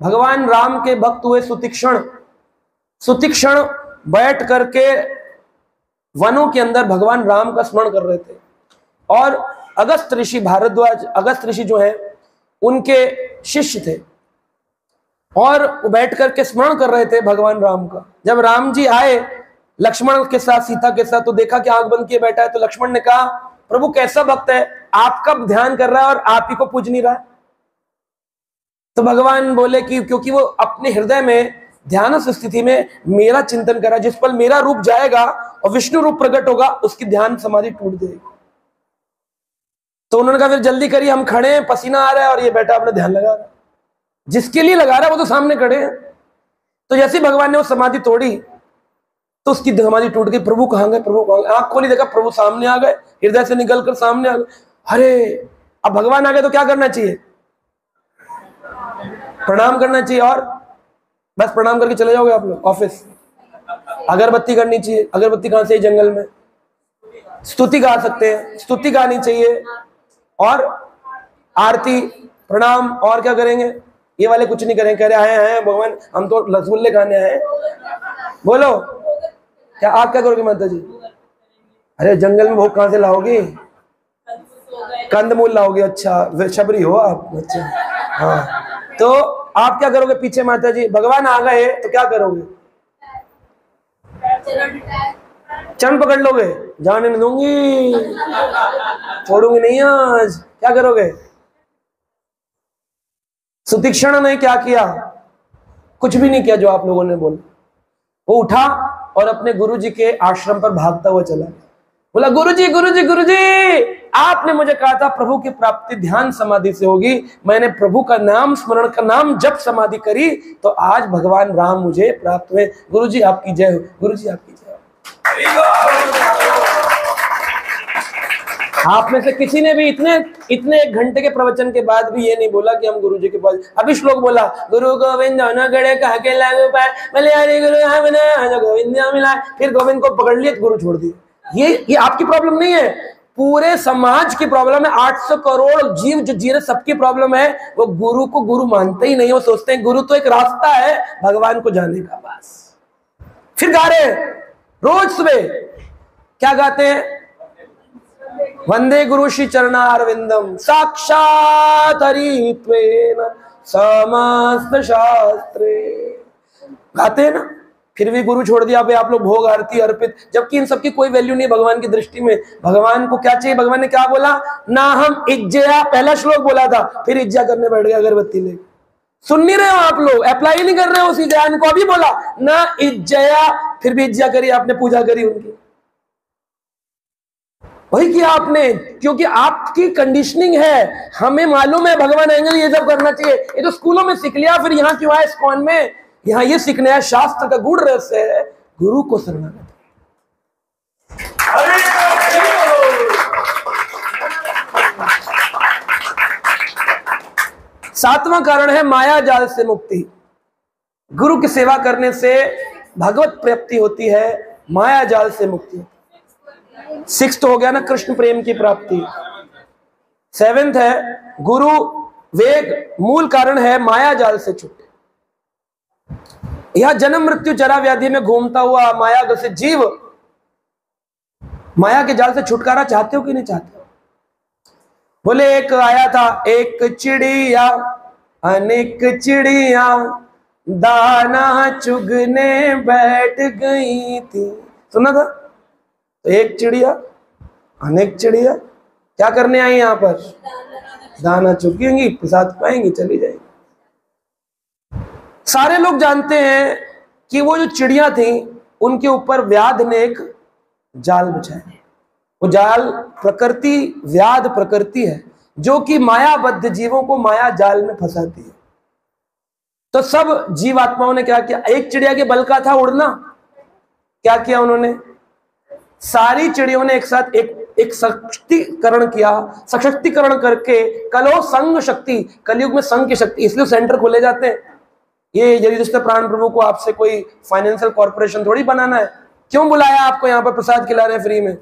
भगवान राम के भक्त हुए सुतीक्षण। सुतीक्षण बैठ करके वनों के अंदर भगवान राम का स्मरण कर रहे थे और अगस्त ऋषि भारद्वाज, अगस्त ऋषि जो है उनके शिष्य थे और वो बैठ करके स्मरण कर रहे थे भगवान राम का। जब राम जी आए लक्ष्मण के साथ, सीता के साथ, तो देखा कि आंख बंद किए बैठा है। तो लक्ष्मण ने कहा प्रभु कैसा भक्त है, आपका ध्यान कर रहा है और आप ही को पूज नहीं रहा है। तो भगवान बोले कि क्योंकि वो अपने हृदय में ध्यान स्थिति में मेरा चिंतन करा, जिस पल मेरा रूप जाएगा और विष्णु रूप प्रकट होगा उसकी ध्यान समाधि टूट जाएगी। तो उन्होंने कहा फिर जल्दी करिए, हम खड़े हैं, पसीना आ रहा है और ये बेटा अपना ध्यान लगा रहा है। जिसके लिए लगा रहा है वो तो सामने खड़े हैं। तो जैसे भगवान ने वो समाधि तोड़ी तो उसकी समाधि टूट गई। प्रभु कहां गए? प्रभु कहां गए? आंख खोली, देखा प्रभु सामने आ गए, हृदय से निकलकर सामने आ गए। अरे अब भगवान आ गए तो क्या करना चाहिए? प्रणाम करना चाहिए और बस प्रणाम करके चले जाओगे आप लोग ऑफिस। अगरबत्ती करनी चाहिए। अगरबत्ती कहां से? जंगल में। स्तुति गा सकते हैं, स्तुति गानी चाहिए और आरती, प्रणाम। और क्या करेंगे? ये वाले कुछ नहीं करेंगे, कह रहे हैं भगवान हम तो रसगुल्ले खाने आए। बोलो क्या आप क्या करोगे माता जी? अरे जंगल में भोग कहां से लाओगे? कंदमूल लाओगे। अच्छा शबरी हो आप? अच्छा हाँ। तो आप क्या करोगे पीछे माता जी? भगवान आ गए तो क्या करोगे? चरण पकड़ लोगे? जाने नहीं दूंगी, छोड़ूंगी नहीं आज। क्या करोगे? सुतीक्षण ने क्या किया? कुछ भी नहीं किया जो आप लोगों ने बोला। वो उठा और अपने गुरुजी के आश्रम पर भागता हुआ चला, बोला गुरुजी गुरुजी गुरुजी, आपने मुझे कहा था प्रभु की प्राप्ति ध्यान समाधि से होगी, मैंने प्रभु का नाम स्मरण का नाम जब समाधि करी तो आज भगवान राम मुझे प्राप्त हुए। गुरुजी आपकी जय हो, गुरुजी आपकी जय हो। आप में से किसी ने भी इतने 1 घंटे के प्रवचन के बाद भी ये नहीं बोला कि हम गुरुजी के पास। अभी श्लोक बोला, गुरु गोविंद कह के लागू पाए, गोविंद मिला, फिर गोविंद को पकड़ लिया, गुरु छोड़ दिया। ये आपकी प्रॉब्लम नहीं है, पूरे समाज की प्रॉब्लम है। 800 करोड़ जीव जो जी रहे, सबकी प्रॉब्लम है। वो गुरु को गुरु मानते ही नहीं, वो सोचते हैं गुरु तो एक रास्ता है भगवान को जाने का, बस। फिर गा रहे रोज सुबह, क्या गाते हैं? वंदे गुरु श्री चरणारविंदम साक्षात हरित्वेन समस्त शास्त्रे, गाते हैं ना। फिर भी गुरु छोड़ दिया, आप लोग भोग आरती अर्पित, जबकि इन सबकी कोई वैल्यू नहीं भगवान की दृष्टि में। भगवान को क्या चाहिए? भगवान ने क्या बोला? ना हम इज्जया, पहला श्लोक बोला था, फिर इज्जा करने बैठ गया अगरबत्ती ले। सुन नहीं रहे हो आप लोग, अप्लाई नहीं कर रहे हो उसी ज्ञान को। अभी बोला ना इज्जया, फिर भी इज्जा करी आपने, पूजा करी उनकी, वही किया आपने, क्योंकि आपकी कंडीशनिंग है। हमें मालूम है भगवान आएंगे ये सब करना चाहिए, ये तो स्कूलों में सीख लिया, फिर यहाँ क्यों आए इस्कॉन में? यहाँ ये सीखना है, शास्त्र का गूढ़ रहस्य है, गुरु को शरणागति। 7वां कारण है माया जाल से मुक्ति। गुरु की सेवा करने से भगवत प्राप्ति होती है, माया जाल से मुक्ति। 6th हो गया ना, कृष्ण प्रेम की प्राप्ति। 7th है गुरु वेग, मूल कारण है माया जाल से छूटे। यह जन्म मृत्यु जरा व्याधि में घूमता हुआ माया ग्रसित जीव माया के जाल से छुटकारा चाहते हो कि नहीं चाहते हो? बोले एक आया था, एक चिड़िया अनेक चिड़िया दाना चुगने बैठ गई थी, सुना था? तो एक चिड़िया अनेक चिड़िया क्या करने आई? यहां पर दाना चुगेंगी, प्रसाद पाएंगी, चली जाएगी। सारे लोग जानते हैं कि वो जो चिड़िया थी उनके ऊपर व्याध ने एक जाल बिछाया। वो जाल प्रकृति, व्याध प्रकृति है जो कि मायाबद्ध जीवों को माया जाल में फंसाती है। तो सब जीवात्माओं ने क्या किया? एक चिड़िया के बल का था उड़ना, क्या किया उन्होंने? सारी चिड़ियों ने एक साथ एक सशक्तिकरण किया, सशक्तिकरण करके कलो संग शक्ति, कलयुग में संघ की शक्ति, इसलिए सेंटर खोले जाते हैं। ये यदि प्राण प्रभु को आपसे कोई फाइनेंशियल कॉर्पोरेशन थोड़ी बनाना है। क्यों बुलाया आपको यहाँ पर, प्रसाद खिला रहे हैं फ्री में?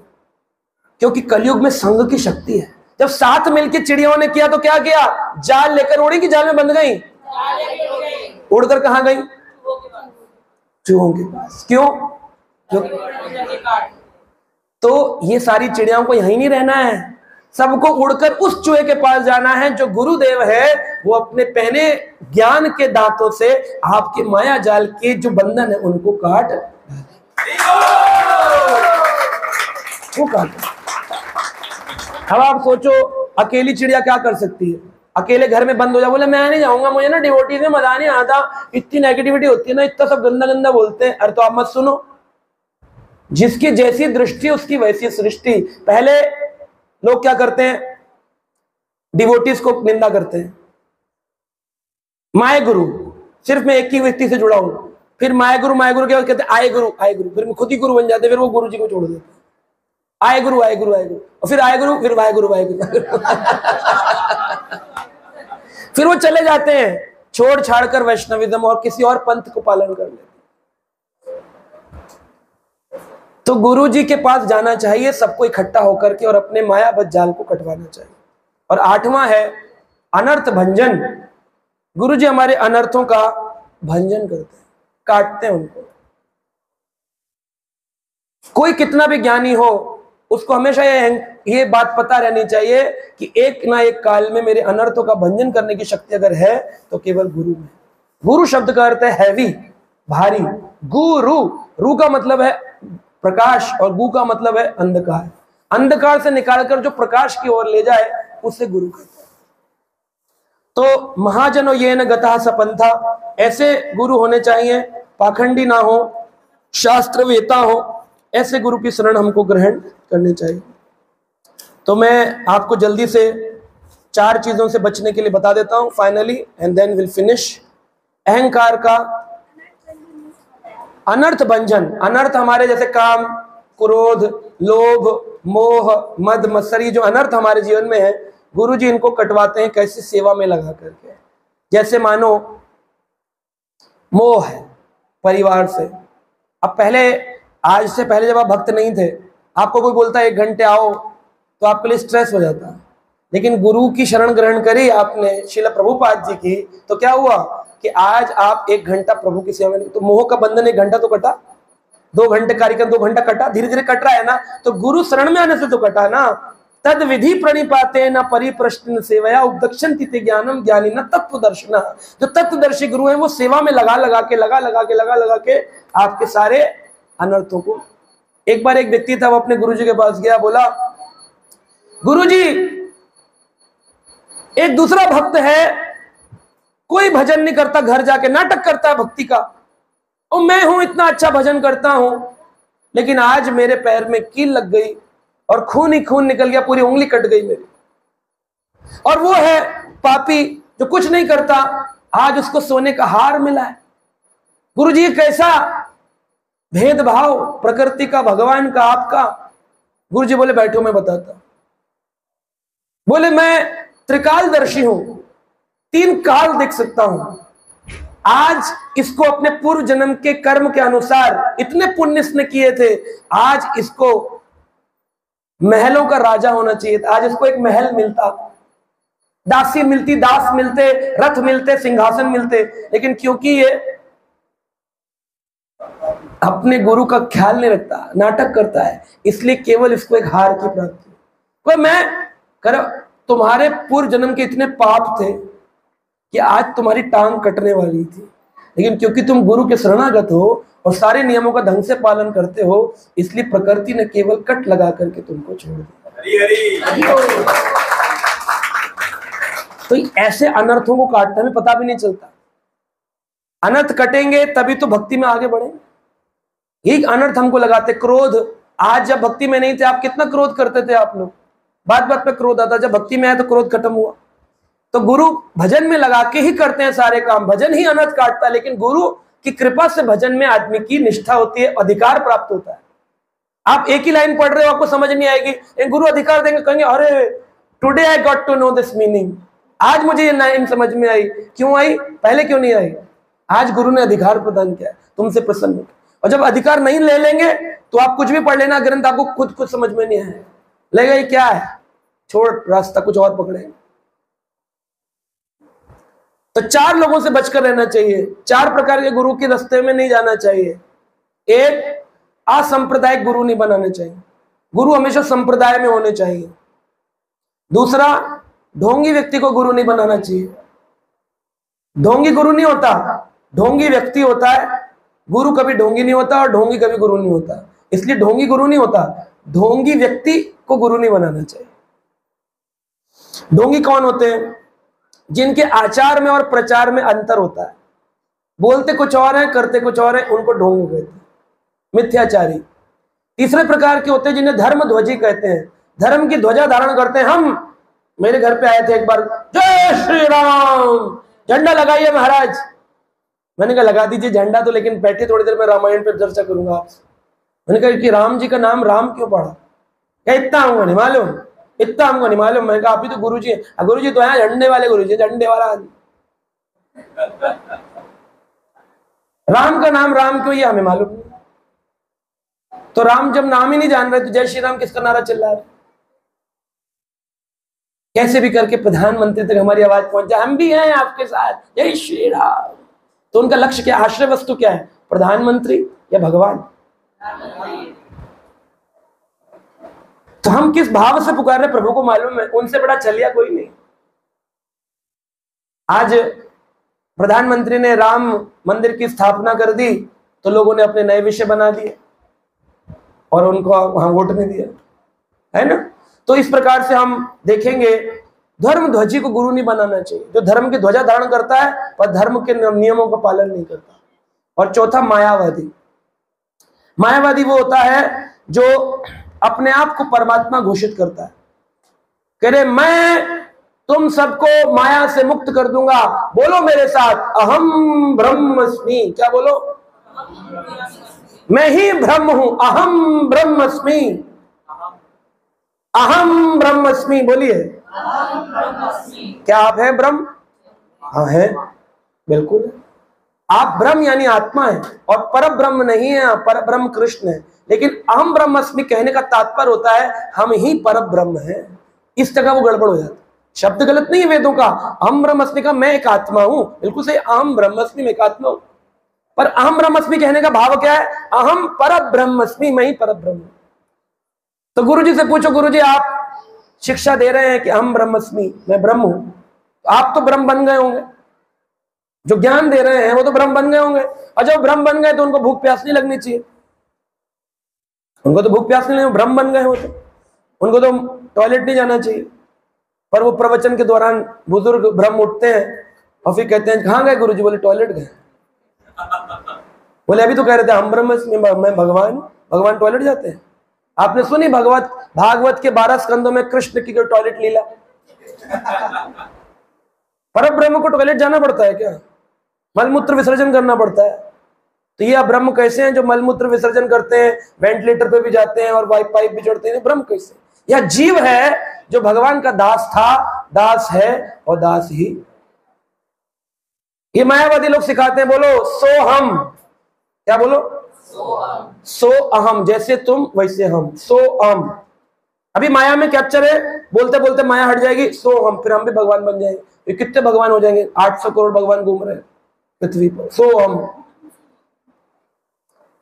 क्योंकि कलयुग में संघ की शक्ति है। जब साथ मिलकर चिड़ियों ने किया तो क्या किया? जाल लेकर उड़ी कि जाल में बंध गई? उड़कर कहां गई? चूहों के पास। क्यों? तो ये सारी चिड़ियों को यहीं नहीं रहना है, सबको उड़कर उस चूहे के पास जाना है जो गुरुदेव है। वो अपने पहने ज्ञान के दांतों से आपके माया जाल के जो बंधन है उनको काट, वो काट। अब आप सोचो, अकेली चिड़िया क्या कर सकती है? अकेले घर में बंद हो जाए, बोले मैं नहीं जाऊंगा, मुझे ना डिवोटीज में मजा नहीं आता, इतनी नेगेटिविटी होती है ना, इतना सब गंदा गंदा बोलते हैं। अरे तो आप मत सुनो, जिसकी जैसी दृष्टि उसकी वैसी सृष्टि। पहले लोग क्या करते हैं? डिवोटीज को निंदा करते हैं। माय गुरु, सिर्फ मैं एक ही व्यक्ति से जुड़ा हूं, फिर माय गुरु के बाद कहते हैं आए गुरु आए गुरु, फिर खुद ही गुरु बन जाते, फिर वो गुरु जी को छोड़ देते। आए गुरु आए गुरु आए गुरु, और फिर आए गुरु, फिर वाहे गुरु वाहे गुरु फिर वो चले जाते हैं, छोड़ छाड़ कर वैष्णविज्म और किसी और पंथ को पालन कर लेते। तो गुरु जी के पास जाना चाहिए सबको इकट्ठा होकर के और अपने मायाबद्ध जाल को कटवाना चाहिए। और 8वां है अनर्थ भंजन। गुरु जी हमारे अनर्थों का भंजन करते हैं, काटते हैं उनको। कोई कितना भी ज्ञानी हो, उसको हमेशा ये बात पता रहनी चाहिए कि एक ना एक काल में मेरे अनर्थों का भंजन करने की शक्ति अगर है तो केवल गुरु में। गुरु शब्द का अर्थ है हैवी, भारी। गुरु, रू का मतलब है प्रकाश, और गु का मतलब है अंधकार। अंधकार से निकालकर जो प्रकाश की ओर ले जाए उसे गुरु कहते हैं। तो महाजनो ये न गता सपंथा, ऐसे गुरु होने चाहिए, पाखंडी ना हो, शास्त्र वेता हो, ऐसे गुरु की शरण हमको ग्रहण करनी चाहिए। तो मैं आपको जल्दी से 4 चीजों से बचने के लिए बता देता हूं finally, and then will finish. अहंकार का अनर्थ भंजन, अनर्थ हमारे जैसे काम, क्रोध, लोभ, मोह, मद, मत्सरी जो अनर्थ हमारे जीवन में है, गुरु जी इनको कटवाते हैं कैसी सेवा में लगा करके। जैसे मानो मोह है परिवार से। अब पहले, आज से पहले जब आप भक्त नहीं थे, आपको कोई बोलता है 1 घंटे आओ तो आपके लिए स्ट्रेस हो जाता है, लेकिन गुरु की शरण ग्रहण करी आपने, श्रील प्रभुपाद जी की, तो क्या हुआ कि आज आप 1 घंटा प्रभु की सेवा में, तो मोह का बंधन 1 घंटा तो कटा, 2 घंटे कार्यक्रम 2 घंटा कटा, धीरे धीरे कट रहा है ना, तो गुरु शरण में आने से तो कटा ना। तद विधि प्रणिपाते न परिप्रश्न सेवया उपदक्षन्ति ते ज्ञानम ज्ञानी न तत्वदर्शिनः। जो तत्वदर्शी गुरु है वो सेवा में लगा लगा के आपके सारे अनर्थों को। एक बार एक व्यक्ति था, वो अपने गुरु जी के पास गया, बोला गुरु जी एक दूसरा भक्त है, कोई भजन नहीं करता, घर जाके नाटक करता है भक्ति का, और मैं हूं इतना अच्छा भजन करता हूं, लेकिन आज मेरे पैर में कील लग गई और खून ही खून निकल गया, पूरी उंगली कट गई मेरी। और वो है पापी जो कुछ नहीं करता, आज उसको सोने का हार मिला है। गुरुजी ये कैसा भेदभाव, प्रकृति का, भगवान का, आपका। गुरुजी बोले बैठो मैं बताता। बोले मैं त्रिकालदर्शी हूं, 3 काल देख सकता हूं। आज इसको अपने पूर्व जन्म के कर्म के अनुसार इतने पुण्य इसने किए थे, आज इसको महलों का राजा होना चाहिए था, आज इसको एक महल मिलता, दासी मिलती, दास मिलते, रथ मिलते, सिंहासन मिलते, लेकिन क्योंकि ये अपने गुरु का ख्याल नहीं रखता, नाटक करता है, इसलिए केवल इसको एक हार की प्राप्ति। कोई मैं कर, तुम्हारे पूर्व जन्म के इतने पाप थे कि आज तुम्हारी टांग कटने वाली थी, लेकिन क्योंकि तुम गुरु के शरणागत हो और सारे नियमों का ढंग से पालन करते हो, इसलिए प्रकृति ने केवल कट लगा करके तुमको छोड़ दिया। तो ऐसे अनर्थों को काटने में पता भी नहीं चलता। अनर्थ कटेंगे तभी तो भक्ति में आगे बढ़ेंगे। यही अनर्थ हमको लगाते। क्रोध, आज जब भक्ति में नहीं थे आप कितना क्रोध करते थे, आप लोग बात बात पे क्रोध आता, जब भक्ति में आए तो क्रोध खत्म हुआ। तो गुरु भजन में लगा के ही करते हैं सारे काम, भजन ही अनर्थ काटता है, लेकिन गुरु की कृपा से भजन में आदमी की निष्ठा होती है, अधिकार प्राप्त होता है। आप एक ही लाइन पढ़ रहे हो, आपको समझ नहीं आएगी, एक गुरु अधिकार देंगे, कहेंगे अरे today I got to know this meaning, आज मुझे ये लाइन समझ में आई। क्यों आई? पहले क्यों नहीं आई? आज गुरु ने अधिकार प्रदान किया, तुमसे प्रसन्न हो। और जब अधिकार नहीं ले लेंगे तो आप कुछ भी पढ़ लेना ग्रंथ, आपको खुद कुछ समझ में नहीं आए, लगेगा ये क्या है, छोड़ रास्ता कुछ और पकड़े। तो 4 लोगों से बचकर रहना चाहिए, 4 प्रकार के गुरु के रास्ते में नहीं जाना चाहिए। एक, असंप्रदायिक गुरु नहीं बनाना चाहिए, गुरु हमेशा संप्रदाय में होने चाहिए। दूसरा, ढोंगी व्यक्ति को गुरु नहीं बनाना चाहिए। ढोंगी गुरु नहीं होता, ढोंगी व्यक्ति होता है, गुरु कभी ढोंगी नहीं होता और ढोंगी कभी गुरु नहीं होता। इसलिए ढोंगी गुरु नहीं होता, ढोंगी व्यक्ति को गुरु नहीं बनाना चाहिए। ढोंगी कौन होते हैं? जिनके आचार में और प्रचार में अंतर होता है, बोलते कुछ और है, करते कुछ और है, उनको ढोंगी कहते हैं, मिथ्याचारी। तीसरे प्रकार के होते हैं जिन्हें धर्म ध्वजी कहते हैं, धर्म की ध्वजा धारण करते हैं। हम, मेरे घर पे आए थे एक बार, जय श्री राम, झंडा लगाइए महाराज। मैंने कहा लगा दीजिए झंडा तो, लेकिन बैठे थोड़ी देर में रामायण पर चर्चा करूंगा आपसे। मैंने कहा कि राम जी का नाम राम क्यों पड़ा? क्या इतना हमको नहीं मालूम, इतना हमको नहीं मालूम। मैंने कहा आप ही तो गुरु जी हैं। गुरु जी तो है झंडे वाले गुरु जी, झंडे वाला राम का नाम राम क्यों, ये हमें मालूम नहीं। तो राम जब नाम ही नहीं जान रहे तो जय श्री राम किसका नारा चिल्ला रहे? कैसे भी करके प्रधानमंत्री तक हमारी आवाज पहुंच जाए, हम भी हैं आपके साथ, जय श्री राम। तो उनका लक्ष्य क्या, आश्रय वस्तु क्या है? प्रधानमंत्री या भगवान? तो हम किस भाव से पुकार रहे प्रभु को मालूम है, उनसे बड़ा छलिया कोई नहीं। आज प्रधानमंत्री ने राम मंदिर की स्थापना कर दी तो लोगों ने अपने नए विषय बना दिए। और उनको वहां वोट नहीं दिया, है ना। तो इस प्रकार से हम देखेंगे धर्म ध्वजी को गुरु नहीं बनाना चाहिए। जो धर्म की ध्वजा धारण करता है पर धर्म के नियमों का पालन नहीं करता। और चौथा मायावादी। मायावादी वो होता है जो अपने आप को परमात्मा घोषित करता है, कह रहे मैं तुम सबको माया से मुक्त कर दूंगा। बोलो मेरे साथ, अहम ब्रह्मस्मि। क्या बोलो? मैं ही ब्रह्म हूं, अहम ब्रह्मस्मि। अहम ब्रह्मस्मि बोलिए। क्या आप हैं ब्रह्म? हाँ है, बिल्कुल। आप ब्रह्म यानी आत्मा है और पर ब्रह्म नहीं है, पर ब्रह्म कृष्ण है। लेकिन अहम ब्रह्मस्मि कहने का तात्पर्य होता है हम ही पर ब्रह्म है। इस जगह वो गड़बड़ हो जाता है। शब्द गलत नहीं है वेदों का। अहम ब्रह्मस्मि का मैं एक आत्मा हूं, बिल्कुल सही। अहम ब्रह्मस्मि में एक आत्मा हूं। पर अहम ब्रह्मस्मि कहने का भाव क्या है? अहम पर ब्रह्मस्मि, मैं ही पर ब्रह्म। तो गुरुजी से पूछो, गुरुजी आप शिक्षा दे रहे हैं कि अहम ब्रह्मस्मि, मैं ब्रह्म हूं, तो आप तो ब्रह्म बन गए होंगे। जो ज्ञान दे रहे हैं वो तो ब्रह्म बन गए होंगे। और जब ब्रह्म बन गए तो उनको भूख प्यास नहीं लगनी चाहिए। उनको तो भूख प्यास नहीं लगनी, ब्रह्म बन गए हो तो उनको तो टॉयलेट नहीं जाना चाहिए। पर वो प्रवचन के दौरान बुजुर्ग ब्रह्म उठते हैं और फिर कहते हैं कहाँ गए गुरुजी? बोले टॉयलेट गए। बोले अभी तो कह रहे थे हम ब्रह्म मैं भगवान। भगवान टॉयलेट जाते हैं? आपने सुनी भागवत के 12 स्कंदों में कृष्ण की टॉयलेट लीला? पर ब्रह्म को टॉयलेट जाना पड़ता है क्या? मलमूत्र विसर्जन करना पड़ता है? तो ये ब्रह्म कैसे हैं जो मलमूत्र विसर्जन करते हैं, वेंटिलेटर पे भी जाते हैं और पाइप भी जोड़ते हैं? ब्रह्म कैसे? यह जीव है जो भगवान का दास था, दास है और दास ही। ये मायावादी लोग सिखाते हैं, बोलो सो हम। क्या बोलो? सो अहम। जैसे तुम वैसे हम, सो हम। अभी माया में कैप्चर है, बोलते बोलते माया हट जाएगी, सो हम, फिर हम भी भगवान बन जाएंगे। ये कितने भगवान हो जाएंगे? 800 करोड़ भगवान घूम रहे हैं पृथ्वी पर, सो हम।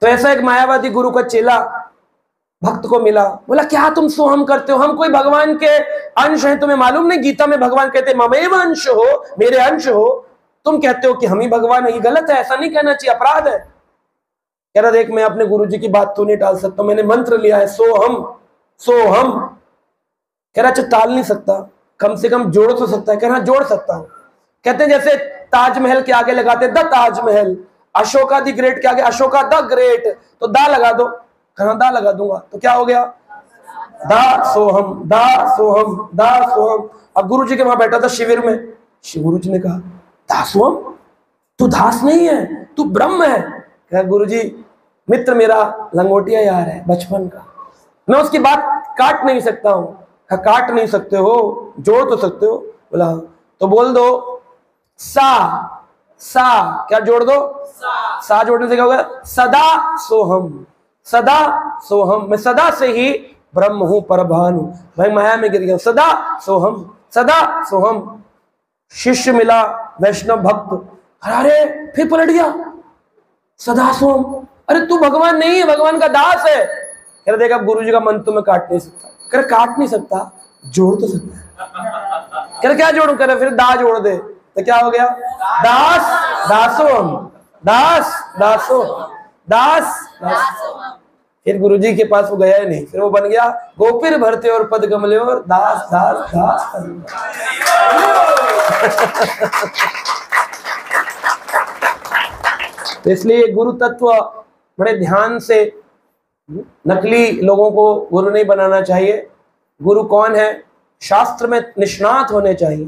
तो ऐसा एक मायावादी गुरु का चेला भक्त को मिला, बोला क्या तुम सो हम करते हो? हम कोई भगवान के अंश हैं, तुम्हें मालूम नहीं? गीता में भगवान कहते हैं ममेव अंश हो, मेरे अंश हो। तुम कहते हो कि हम ही भगवान है, ये गलत है, ऐसा नहीं कहना चाहिए, अपराध है। कह रहा देख मैं अपने गुरुजी की बात तो नहीं टाल सकता, मैंने मंत्र लिया है सो हम, सो हम। कह रहा अच्छा टाल नहीं सकता, कम से कम जोड़ तो सकता है? कह रहा जोड़ सकता हूं। कहते हैं जैसे ताजमहल के आगे लगाते the Taj Mahal, Ashoka the great के आगे अशोका द ग्रेट, तो दा लगा दो। कहा दा लगा दूंगा तो क्या हो गया? दा सोहम, दा सोहम, दा सोहम। अब गुरु जी के वहां बैठा था शिविर में, गुरु जी ने कहा दासोहम, तू दास नहीं है, तू ब्रह्म है। कहा गुरु जी मित्र मेरा लंगोटिया यार है बचपन का, मैं उसकी बात काट नहीं सकता हूं। कहा काट नहीं सकते हो, जोड़ तो सकते हो। बोला तो बोल दो सा, सा क्या जोड़ दो? सा जोड़ने से क्या होगा? सदा सोहम, सदा सोहम। मैं सदा से ही ब्रह्म हूं, परभान हूं। भाई माया में गिर गया, सदा सोहम, सदा सोहम। शिष्य मिला वैष्णव भक्त, अरे फिर पलट गया, सदा सोहम। अरे तू भगवान नहीं है, भगवान का दास है। कह रहे देख अब गुरु जी का मन तो मैं काट नहीं सकता। कह रहे काट नहीं सकता, जोड़ तो सकता है। कह रहे क्या जोड़ू? कह रहे फिर दा जोड़ दे, तो क्या हो गया? दास दासोहम, दास दासो, दास दास। फिर गुरु जी के पास वो गया ही नहीं, फिर वो बन गया गोपीर भरते और पद कमले और दास दास दास। तो इसलिए गुरु तत्व बड़े ध्यान से, नकली लोगों को गुरु नहीं बनाना चाहिए। गुरु कौन है? शास्त्र में निष्णात होने चाहिए।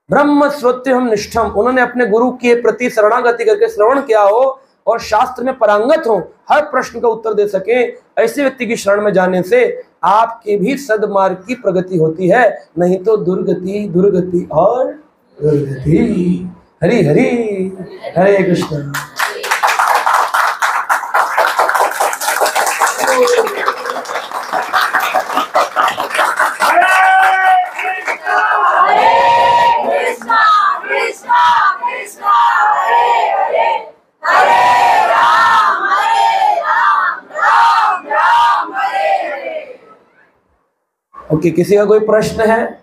ब्रह्म श्रोत्यहम निष्ठम, उन्होंने अपने गुरु के प्रति शरणागति करके श्रवण किया हो और शास्त्र में पारंगत हो, हर प्रश्न का उत्तर दे सके। ऐसे व्यक्ति की शरण में जाने से आपके भी सद्मार्ग की प्रगति होती है, नहीं तो दुर्गति दुर्गति और दुर्गति। हरि हरि, हरे कृष्ण। ओके, किसी का कोई प्रश्न है?